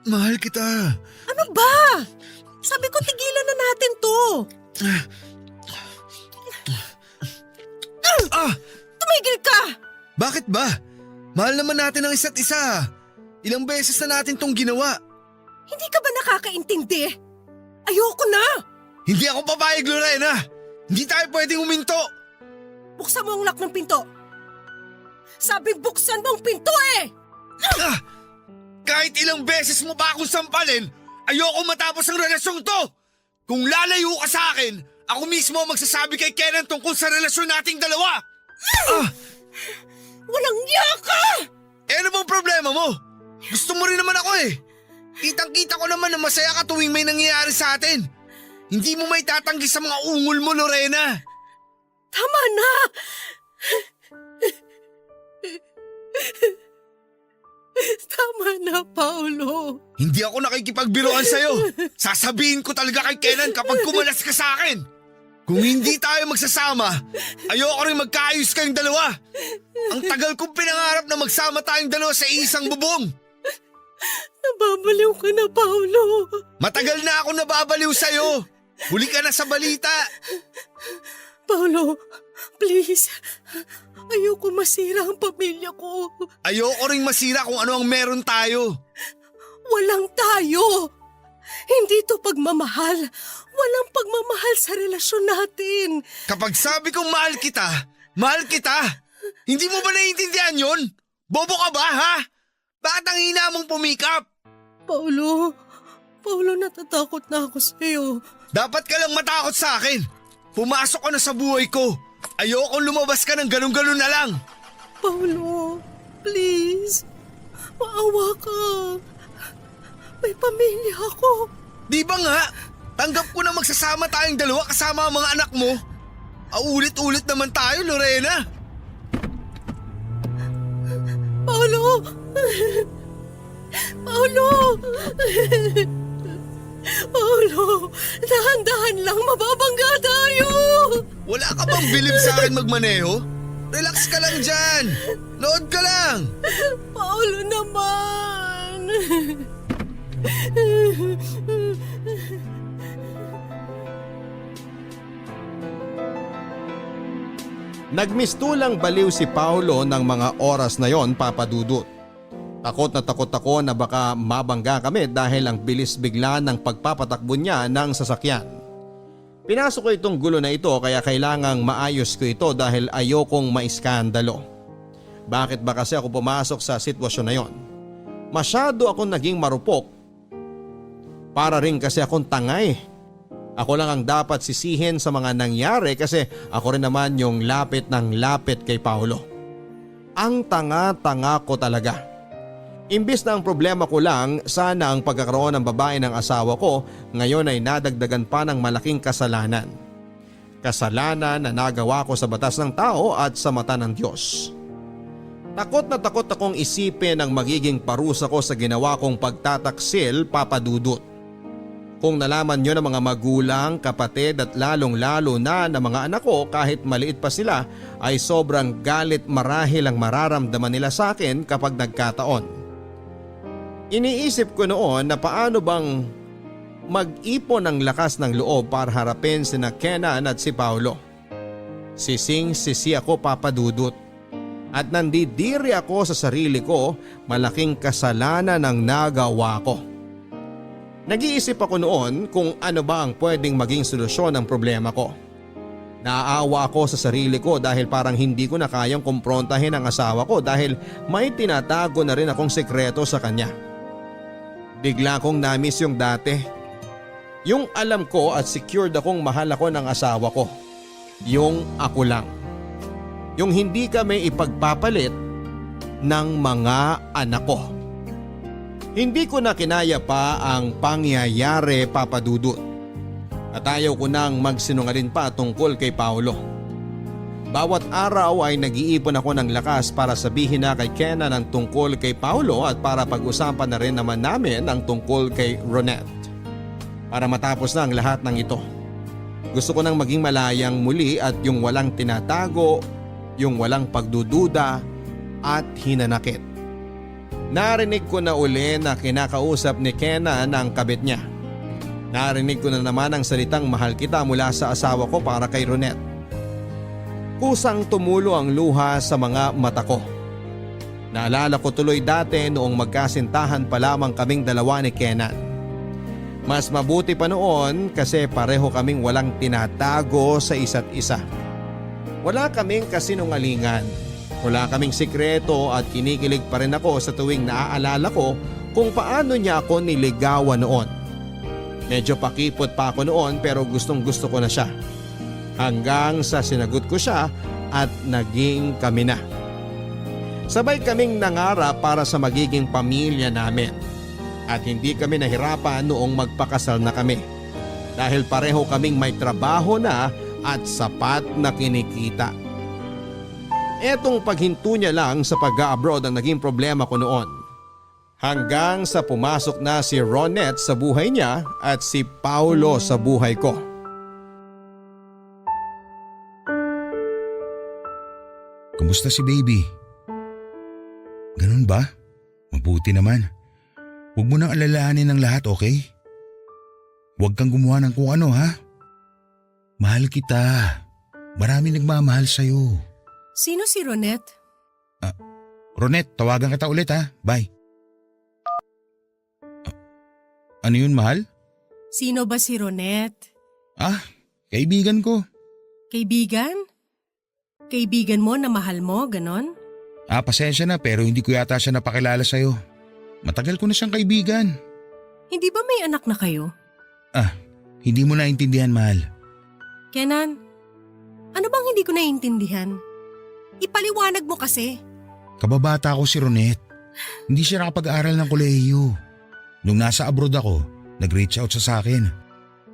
Mahal kita. Ano ba? Sabi ko tigilan na natin to. Tumigil ka! Bakit ba? Mahal naman natin ang isa't isa. Ilang beses na natin tong ginawa. Hindi ka ba nakakaintindi? Ayoko na! Hindi ako papayag, Lorena. Hindi tayo pwedeng uminto. Buksan mo ang lock ng pinto. Sabi buksan mo ang pinto eh! Kahit ilang beses mo pa akong sampalin, ayoko matapos ang relasyong to. Kung lalayo ka sa akin, ako mismo ang magsasabi kay Kenan tungkol sa relasyon nating dalawa. Walang iya ka! Ano bang problema mo? Gusto mo rin naman ako eh. Kitang-kita ko naman na masaya ka tuwing may nangyayari sa atin. Hindi mo may tatanggi sa mga ungol mo, Lorena. Tama na! Tama na, Paulo. Hindi ako nakikipagbiruan sa'yo. Sasabihin ko talaga kay Kenan kapag kumalas ka sa akin. Kung hindi tayo magsasama, ayoko rin magkaayos kayong dalawa. Ang tagal kong pinangarap na magsama tayong dalawa sa isang bubong. Nababaliw ka na, Paulo. Matagal na ako nababaliw sa'yo. Huli ka na sa balita. Paulo, please. Ayoko masira ang pamilya ko. Ayoko ring masira kung ano ang meron tayo. Walang tayo. Hindi to pagmamahal. Walang pagmamahal sa relasyon natin. Kapag sabi kong mahal kita, mahal kita. Hindi mo ba naiintindihan yun? Bobo ka ba, ha? Bakit ang hina mong pumikap? Paulo, natatakot na ako sa'yo. Dapat ka lang matakot sa akin. Pumasok ka na sa buhay ko. Ayokong lumabas ka ng ganun-ganun na lang. Paulo, please. Maawa ka. May pamilya ako. Di ba nga? Tanggap ko na magsasama tayong dalawa kasama ang mga anak mo. Ulit-ulit naman tayo, Lorena. Paulo! Paulo! Paulo! Dahan-dahan lang, mababangga tayo! Wala ka bang bilib sa akin magmaneho? Relax ka lang dyan. Nood ka lang. Paulo naman! Nagmistulang baliw si Paulo ng mga oras na yon, Papa Dudut. Takot na takot ako na baka mabangga kami dahil ang bilis bigla ng pagpapatakbo niya ng sasakyan. Pinasok ko itong gulo na ito kaya kailangang maayos ko ito dahil ayokong maiskandalo. Bakit ba kasi ako pumasok sa sitwasyon na yon? Masyado akong naging marupok. Para rin kasi akong tangay. Ako lang ang dapat sisihin sa mga nangyari kasi ako rin naman yung lapit ng lapit kay Paolo. Ang tanga-tanga ko talaga. Imbis na ang problema ko lang sana ang pagkakaroon ng babae ng asawa ko, ngayon ay nadagdagan pa ng malaking kasalanan. Kasalanan na nagawa ko sa batas ng tao at sa mata ng Diyos. Takot na takot akong isipin ang magiging parusa ko sa ginawa kong pagtataksil, Papa Dudut. Kung nalaman nyo ng mga magulang, kapatid at lalong-lalo na ng mga anak ko kahit maliit pa sila ay sobrang galit marahil ang mararamdaman nila sa akin kapag nagkataon. Iniisip ko noon na paano bang mag-ipon ng lakas ng loob para harapin sina Kenan at si Paolo. Sising-sisi ako, Papa Dudut. At nandidiri ako sa sarili ko, malaking kasalanan ang nagawa ko. Nag-iisip ako noon kung ano ba ang pwedeng maging solusyon ng problema ko. Naaawa ako sa sarili ko dahil parang hindi ko na kayang kumprontahin ang asawa ko dahil may tinatago na rin akong sekreto sa kanya. Bigla kong namiss yung dati. Yung alam ko at secured akong mahal ako ng asawa ko. Yung ako lang. Yung hindi kami ipagpapalit ng mga anak ko. Hindi ko na kinaya pa ang pangyayari, Papa Dudut. At ayaw ko nang magsinungaling pa tungkol kay Paolo. Bawat araw ay nag-iipon ako ng lakas para sabihin na kay Kenan ang tungkol kay Paolo at para pag-usapan na rin naman namin ang tungkol kay Ronette. Para matapos na ang lahat ng ito. Gusto ko nang maging malayang muli at yung walang tinatago, yung walang pagdududa at hinanakit. Narinig ko na uli na kinakausap ni Kenan ang kabit niya. Narinig ko na naman ang salitang mahal kita mula sa asawa ko para kay Ronette. Kusang tumulo ang luha sa mga mata ko. Naalala ko tuloy dati noong magkasintahan pa lamang kaming dalawa ni Kenan. Mas mabuti pa noon kasi pareho kaming walang tinatago sa isa't isa. Wala kaming kasinungalingan. Wala kaming sikreto at kinikilig pa rin ako sa tuwing naaalala ko kung paano niya ako niligawan noon. Medyo pakipot pa ako noon pero gustong gusto ko na siya. Hanggang sa sinagot ko siya at naging kami na. Sabay kaming nangarap para sa magiging pamilya namin. At hindi kami nahirapan noong magpakasal na kami. Dahil pareho kaming may trabaho na at sapat na kinikita. Etong paghinto niya lang sa pag-abroad ang naging problema ko noon. Hanggang sa pumasok na si Ronette sa buhay niya at si Paolo sa buhay ko. Kumusta si baby? Ganun ba? Mabuti naman. Huwag mo nang alalahanin ang lahat, okay? Huwag kang gumawa ng kung ano, ha? Mahal kita. Marami nagmamahal sa'yo. Sino si Ronette? Ronette, tawagan kita ulit, ha? Bye. Ano yun, mahal? Sino ba si Ronette? Kaibigan ko. Kaibigan? Kaibigan mo na mahal mo, ganon? Pasensya na pero hindi ko yata siya napakilala sa'yo. Matagal ko na siyang kaibigan. Hindi ba may anak na kayo? Hindi mo naintindihan, mahal. Kenan, ano bang hindi ko naiintindihan? Ipaliwanag mo kasi. Kababata ko si Ronette. Hindi siya nakapag-aral ng kolehiyo. Nung nasa abroad ako, nag-reach out siya sa akin.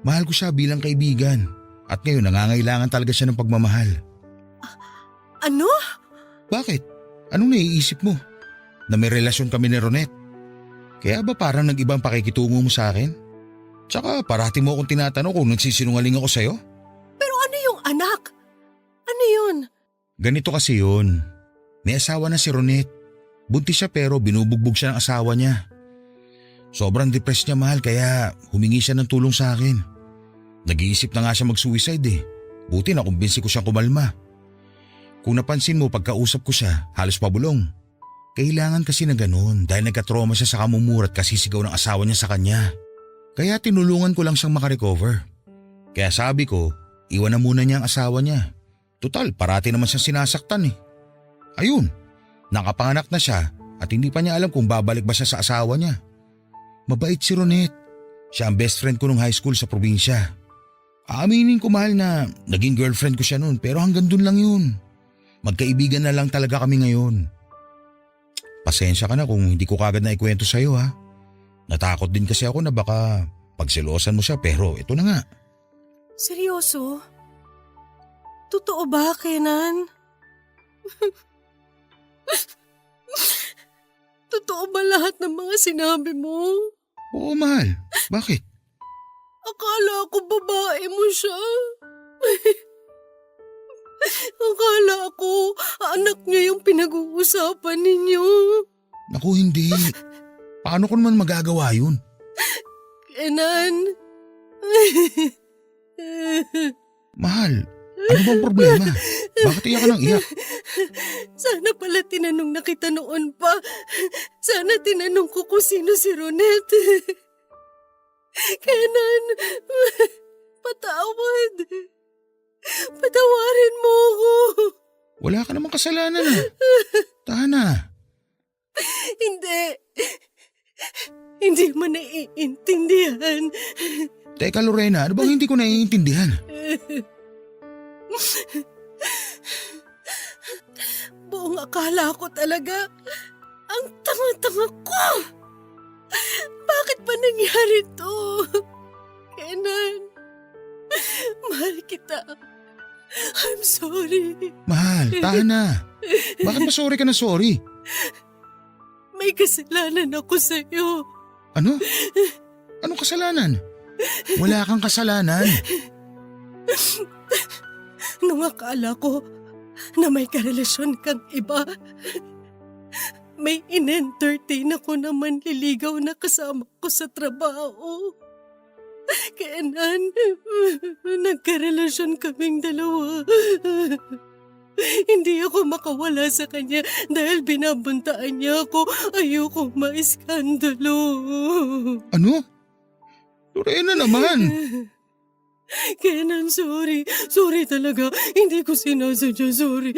Mahal ko siya bilang kaibigan. At ngayon nangangailangan talaga siya ng pagmamahal. Ano? Bakit? Anong naiisip mo? Na may relasyon kami ni Ronette? Kaya ba parang nag-ibang pakikitungo mo sa akin? Tsaka parati mo akong tinatanong kung nagsisinungaling ako sa'yo? Pero ano yung anak? Ano yun? Ganito kasi yun. May asawa na si Ronette. Buntis siya pero binubugbog siya ng asawa niya. Sobrang depressed niya, mahal, kaya humingi siya ng tulong sa akin. Nag-iisip na nga siya mag-suicide eh. Buti na kumbinsi ko siyang kumalma. Kung napansin mo pagkausap ko siya, halos pabulong. Kailangan kasi na ganun dahil nagka-trauma siya sa kamumurat kasi sigaw ng asawa niya sa kanya. Kaya tinulungan ko lang siyang makarecover. Kaya sabi ko, iwan na muna niya ang asawa niya. Tutal, parati naman siya sinasaktan eh. Ayun, nakapanganak na siya at hindi pa niya alam kung babalik ba siya sa asawa niya. Mabait si Ronette. Siya ang best friend ko nung high school sa probinsya. Aaminin ko mahal na naging girlfriend ko siya noon pero hanggang dun lang yun. Magkaibigan na lang talaga kami ngayon. Pasensya ka na kung hindi ko kagad na ikwento sa'yo ha. Natakot din kasi ako na baka pagselosan mo siya pero ito na nga. Seryoso? Totoo ba, Kenan? Totoo ba lahat ng mga sinabi mo? Oo mahal, bakit? Akala ko babae mo siya. Akala ko anak niya yung pinag-uusapan ninyo. Naku hindi. Paano ko naman magagawa yun? Kenan. Mahal, ano bang problema? Bakit iyak ka ng iyak? Sana pala tinanong na kita noon pa. Sana tinanong ko kung sino si Ronette. Kenan, patawad. Patawarin mo ako. Wala ka namang kasalanan ah. Tahan na. Hindi. Hindi mo naiintindihan. Teka Lorena, ano bang hindi ko naiintindihan? Buong akala ko talaga, ang tanga-tanga ko. Bakit pa nangyari to? Kenan, mahal kita. I'm sorry. Mahal, tahan na. Bakit ba sorry ka na sorry? May kasalanan ako sa'yo. Ano? Anong kasalanan? Wala kang kasalanan. Nung akala ko na may karelasyon kang iba, may in-entertain ako na manliligaw na kasama ko sa trabaho. Kenan, nagkarelasyon kaming dalawa. Hindi ako makawala sa kanya dahil binabuntaan niya ako. Ayoko maiskandalo. Ano? Lorena naman. Kenan, sorry. Sorry talaga. Hindi ko sinasadya. Sorry.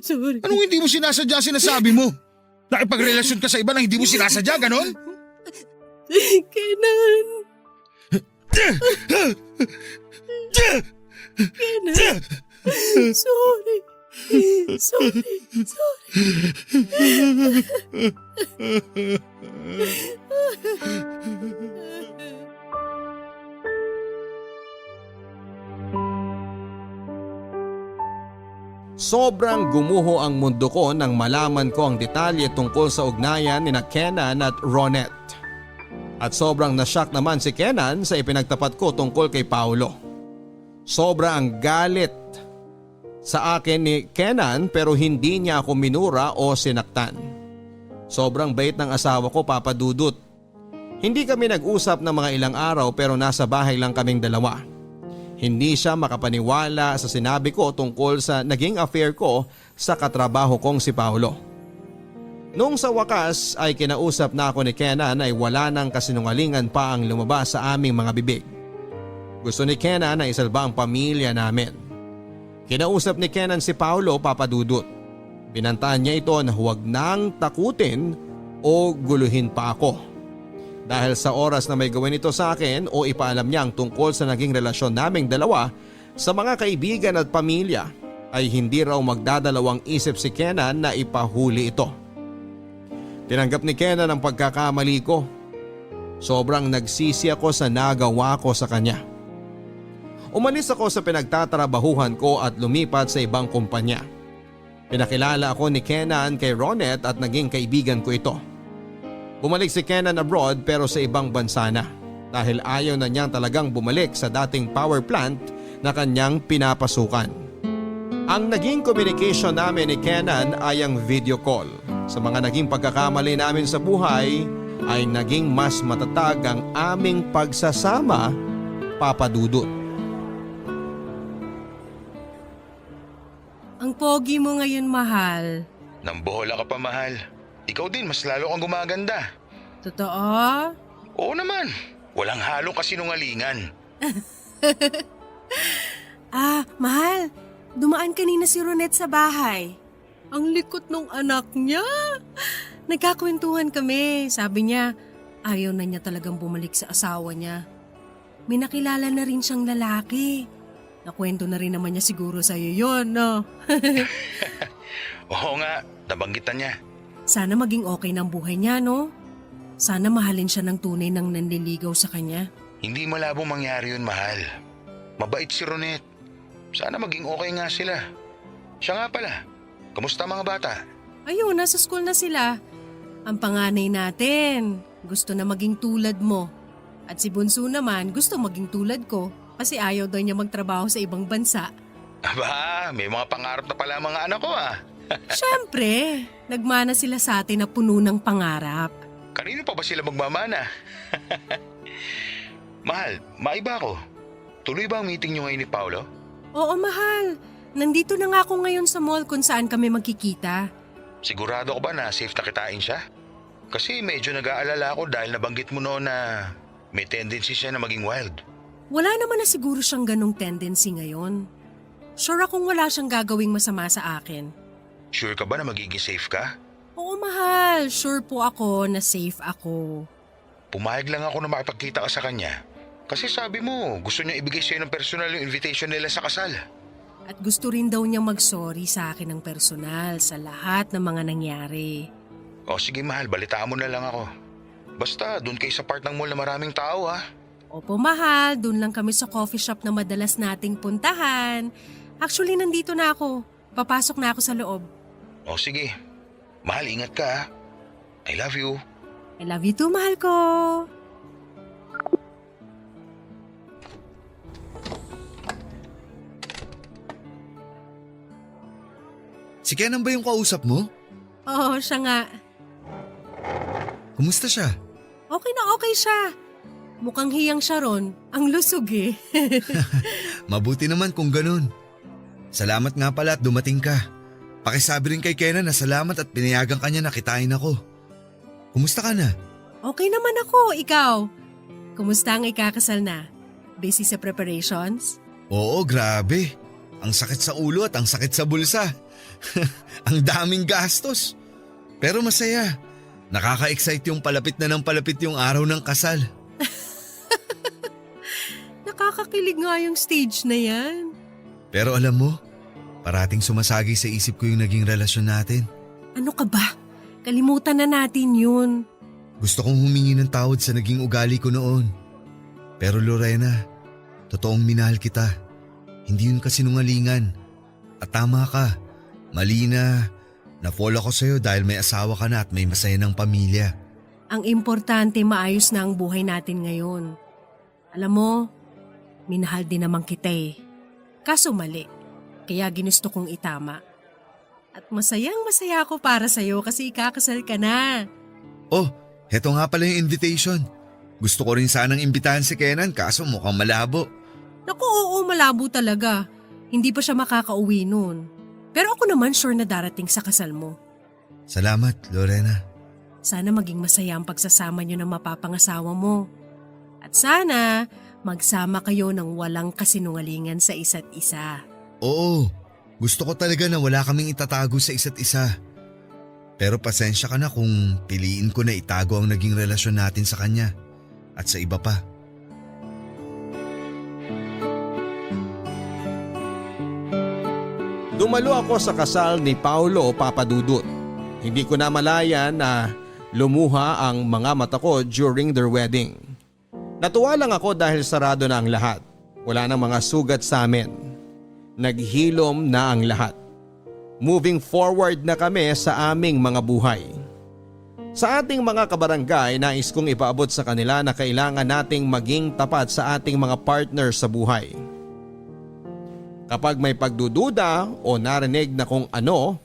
Sorry. Anong hindi mo sinasadya sinasabi mo? Nakipagrelasyon ka sa iba na hindi mo sinasadya, ganon? Kenan. Kenan. Sorry. Sorry. Sobrang gumuho ang mundo ko nang malaman ko ang detalye tungkol sa ugnayan ni Kenan at Ronette. At sobrang nashock naman si Kenan sa ipinagtapat ko tungkol kay Paolo. Sobra ang galit sa akin ni Kenan pero hindi niya ako minura o sinaktan. Sobrang bait ng asawa ko, Papa Dudut. Hindi kami nag-usap ng mga ilang araw pero nasa bahay lang kaming dalawa. Hindi siya makapaniwala sa sinabi ko tungkol sa naging affair ko sa katrabaho kong si Paolo. Nung sa wakas ay kinausap na ako ni Kenan ay wala nang kasinungalingan pa ang lumabas sa aming mga bibig. Gusto ni Kenan na isalba ang pamilya namin. Kinausap ni Kenan si Paolo, Papa Dudut. Binantaan niya ito na huwag nang takutin o guluhin pa ako. Dahil sa oras na may gawin ito sa akin o ipaalam niya ang tungkol sa naging relasyon naming dalawa sa mga kaibigan at pamilya ay hindi raw magdadalawang isip si Kenan na ipahuli ito. Tinanggap ni Kenan ang pagkakamali ko. Sobrang nagsisi ako sa nagawa ko sa kanya. Umalis ako sa pinagtatrabahuhan ko at lumipat sa ibang kumpanya. Pinakilala ako ni Kenan kay Ronette at naging kaibigan ko ito. Bumalik si Kenan abroad pero sa ibang bansa na dahil ayaw na niyang talagang bumalik sa dating power plant na kanyang pinapasukan. Ang naging communication namin ni Kenan ay ang video call. Sa mga naging pagkakamali namin sa buhay ay naging mas matatag ang aming pagsasama, Papa Dudut. Ang pogi mo ngayon, mahal. Nambola ka pa mahal. Ikaw din, mas lalo kang gumaganda. Totoo? Oo naman, walang halong kasinungalingan. Mahal, dumaan kanina si Ronette sa bahay. Ang likot nung anak niya. Nagkakwentuhan kami. Sabi niya, ayaw na niya talagang bumalik sa asawa niya. May nakilala na rin siyang lalaki. Nakwento na rin naman niya siguro sa'yo yun, no? Oo nga, nabanggitan niya. Sana maging okay ng buhay niya, no? Sana mahalin siya ng tunay ng nanliligaw sa kanya. Hindi malabong mangyari yun, mahal. Mabait si Ronette. Sana maging okay nga sila. Siya nga pala, kamusta mga bata? Ayun, nasa school na sila. Ang panganay natin, gusto na maging tulad mo. At si Bunso naman, gusto maging tulad ko. Kasi ayaw daw niya magtrabaho sa ibang bansa. Aba, may mga pangarap na pala mga anak ko ah. Siyempre, nagmana sila sa atin na puno ng pangarap. Kanino pa ba sila magmamana? Mahal, maiba ko. Tuloy ba ang meeting niyo ngayon ni Paolo? Oo, mahal. Nandito na nga ako ngayon sa mall kung saan kami magkikita. Sigurado ko ba na safe na kitain siya? Kasi medyo nag-aalala ako dahil nabanggit mo noon na may tendency siya na maging wild. Wala naman na siguro siyang ganong tendency ngayon. Sure akong wala siyang gagawing masama sa akin. Sure ka ba na magiging safe ka? Oo, mahal. Sure po ako na safe ako. Pumayag lang ako na makipagkita ka sa kanya. Kasi sabi mo, gusto niya ibigay sa'yo ng personal yung invitation nila sa kasal. At gusto rin daw niyang mag-sorry sa akin ng personal sa lahat ng mga nangyari. O sige mahal, balitaan mo na lang ako. Basta, doon kayo sa part ng mall na maraming tao ha. Opo, mahal. Doon lang kami sa coffee shop na madalas nating puntahan. Actually, nandito na ako. Papasok na ako sa loob. O sige, mahal ingat ka ha. I love you. I love you too, mahal ko. Si Kenan ba yung kausap mo? Oo, siya nga. Kumusta siya? Okay na okay siya. Mukhang hiyang siya ron. Ang lusog eh. Mabuti naman kung ganun. Salamat nga pala at dumating ka. Pakisabi rin kay Kenan na salamat at pinayagan ka niya na kitain ako. Kumusta ka na? Okay naman ako, ikaw. Kumusta ang ikakasal na? Busy sa preparations? Oo, grabe. Ang sakit sa ulo at ang sakit sa bulsa. Ang daming gastos. Pero masaya. Nakaka-excite yung palapit na ng palapit yung araw ng kasal. Nakakakilig nga yung stage na yan. Pero alam mo, parating sumasagi sa isip ko yung naging relasyon natin. Ano ka ba? Kalimutan na natin yun. Gusto kong humingi ng tawad sa naging ugali ko noon. Pero Lorena, totoong minahal kita. Hindi yun kasinungalingan. At tama ka, mali na. Na-fall ako sa'yo dahil may asawa ka na at may masaya ng pamilya. Ang importante, maayos na ang buhay natin ngayon. Alam mo, minahal din naman kita eh. Kaso mali, kaya ginusto kong itama. At masayang masaya ako para sa'yo kasi ikakasal ka na. Oh, heto nga pala yung invitation. Gusto ko rin sanang imbitahan si Kenan kaso mukhang malabo. Naku, oo, malabo talaga. Hindi pa siya makakauwi noon. Pero ako naman sure na darating sa kasal mo. Salamat, Lorena. Sana maging masaya ang pagsasama niyo ng mapapangasawa mo. At sana magsama kayo ng walang kasinungalingan sa isa't isa. Oo, gusto ko talaga na wala kaming itatago sa isa't isa. Pero pasensya ka na kung piliin ko na itago ang naging relasyon natin sa kanya at sa iba pa. Dumalo ako sa kasal ni Paolo Papadudut. Hindi ko na malayan na lumuha ang mga mata ko during their wedding. Natuwa lang ako dahil sarado na ang lahat. Wala nang mga sugat sa amin. Naghilom na ang lahat. Moving forward na kami sa aming mga buhay. Sa ating mga kabarangay, nais kong ipaabot sa kanila na kailangan nating maging tapat sa ating mga partner sa buhay. Kapag may pagdududa o narinig na kung ano,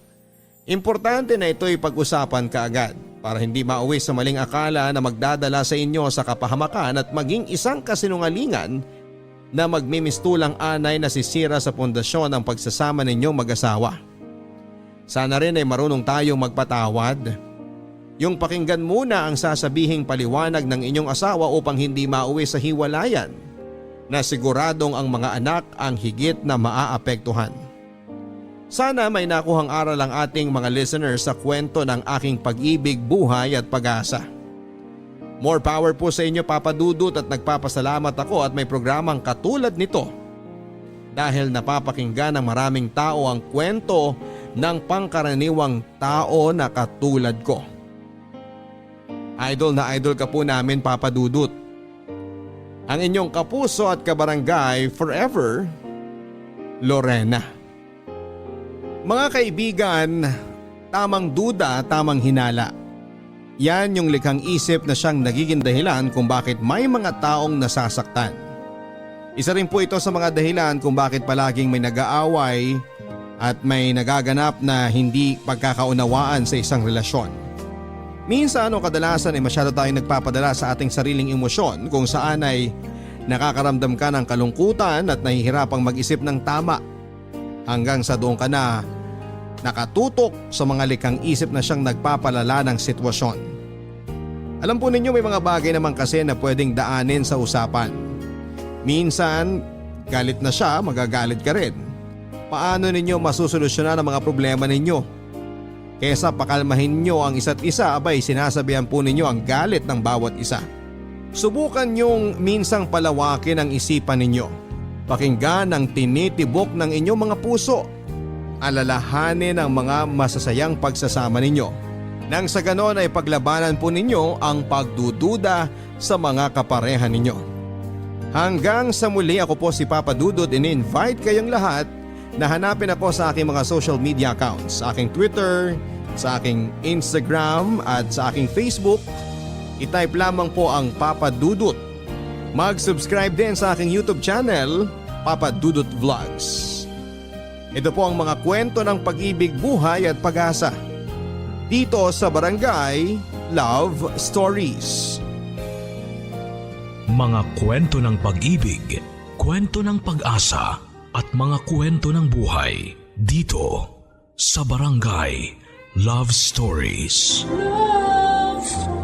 importante na ito'y pag-usapan kaagad para hindi mauwi sa maling akala na magdadala sa inyo sa kapahamakan at maging isang kasinungalingan na magmimistulang anay na sisira sa pundasyon ng pagsasama ninyong mag-asawa. Sana rin ay marunong tayong magpatawad. Yung pakinggan muna ang sasabihing paliwanag ng inyong asawa upang hindi mauwi sa hiwalayan na siguradong ang mga anak ang higit na maaapektuhan. Sana may nakuhang aral ang ating mga listeners sa kwento ng aking pag-ibig, buhay at pag-asa. More power po sa inyo, Papa Dudut, at nagpapasalamat ako at may programang katulad nito dahil napapakinggan ng maraming tao ang kwento ng pangkaraniwang tao na katulad ko. Idol na idol ka po namin, Papa Dudut. Ang inyong kapuso at kabarangay forever, Lorena. Mga kaibigan, tamang duda, tamang hinala. Yan yung likhang isip na siyang nagiging dahilan kung bakit may mga taong nasasaktan. Isa rin po ito sa mga dahilan kung bakit palaging may nag-aaway at may nagaganap na hindi pagkakaunawaan sa isang relasyon. Minsan o kadalasan ay masyado tayong nagpapadala sa ating sariling emosyon kung saan ay nakakaramdam ka ng kalungkutan at nahihirapang mag-isip ng tama. Hanggang sa doon ka na nakatutok sa mga likhang isip na siyang nagpapalala ng sitwasyon. Alam po ninyo, may mga bagay naman kasi na pwedeng daanin sa usapan. Minsan, galit na siya, magagalit ka rin. Paano ninyo masusolusyonan ang mga problema ninyo? Kesa pakalmahin nyo ang isa't isa, abay sinasabihan po ninyo ang galit ng bawat isa. Subukan nyong minsang palawakin ang isipan ninyo. Pakinggan ang tinitibok ng inyong mga puso. Alalahanin ang mga masasayang pagsasama ninyo. Nang sa ganon ay paglabanan po ninyo ang pagdududa sa mga kapareha ninyo. Hanggang sa muli, ako po si Papa Dudut, in-invite kayong lahat na hanapin ako sa aking mga social media accounts. Sa aking Twitter, sa aking Instagram at sa aking Facebook. I-type lamang po ang Papa Dudut. Mag-subscribe din sa aking YouTube channel, Papa Dudut Vlogs. Ito po ang mga kwento ng pag-ibig, buhay at pag-asa dito sa Barangay Love Stories. Mga kwento ng pag-ibig, kwento ng pag-asa at mga kwento ng buhay dito sa Barangay Love Stories. Love Stories.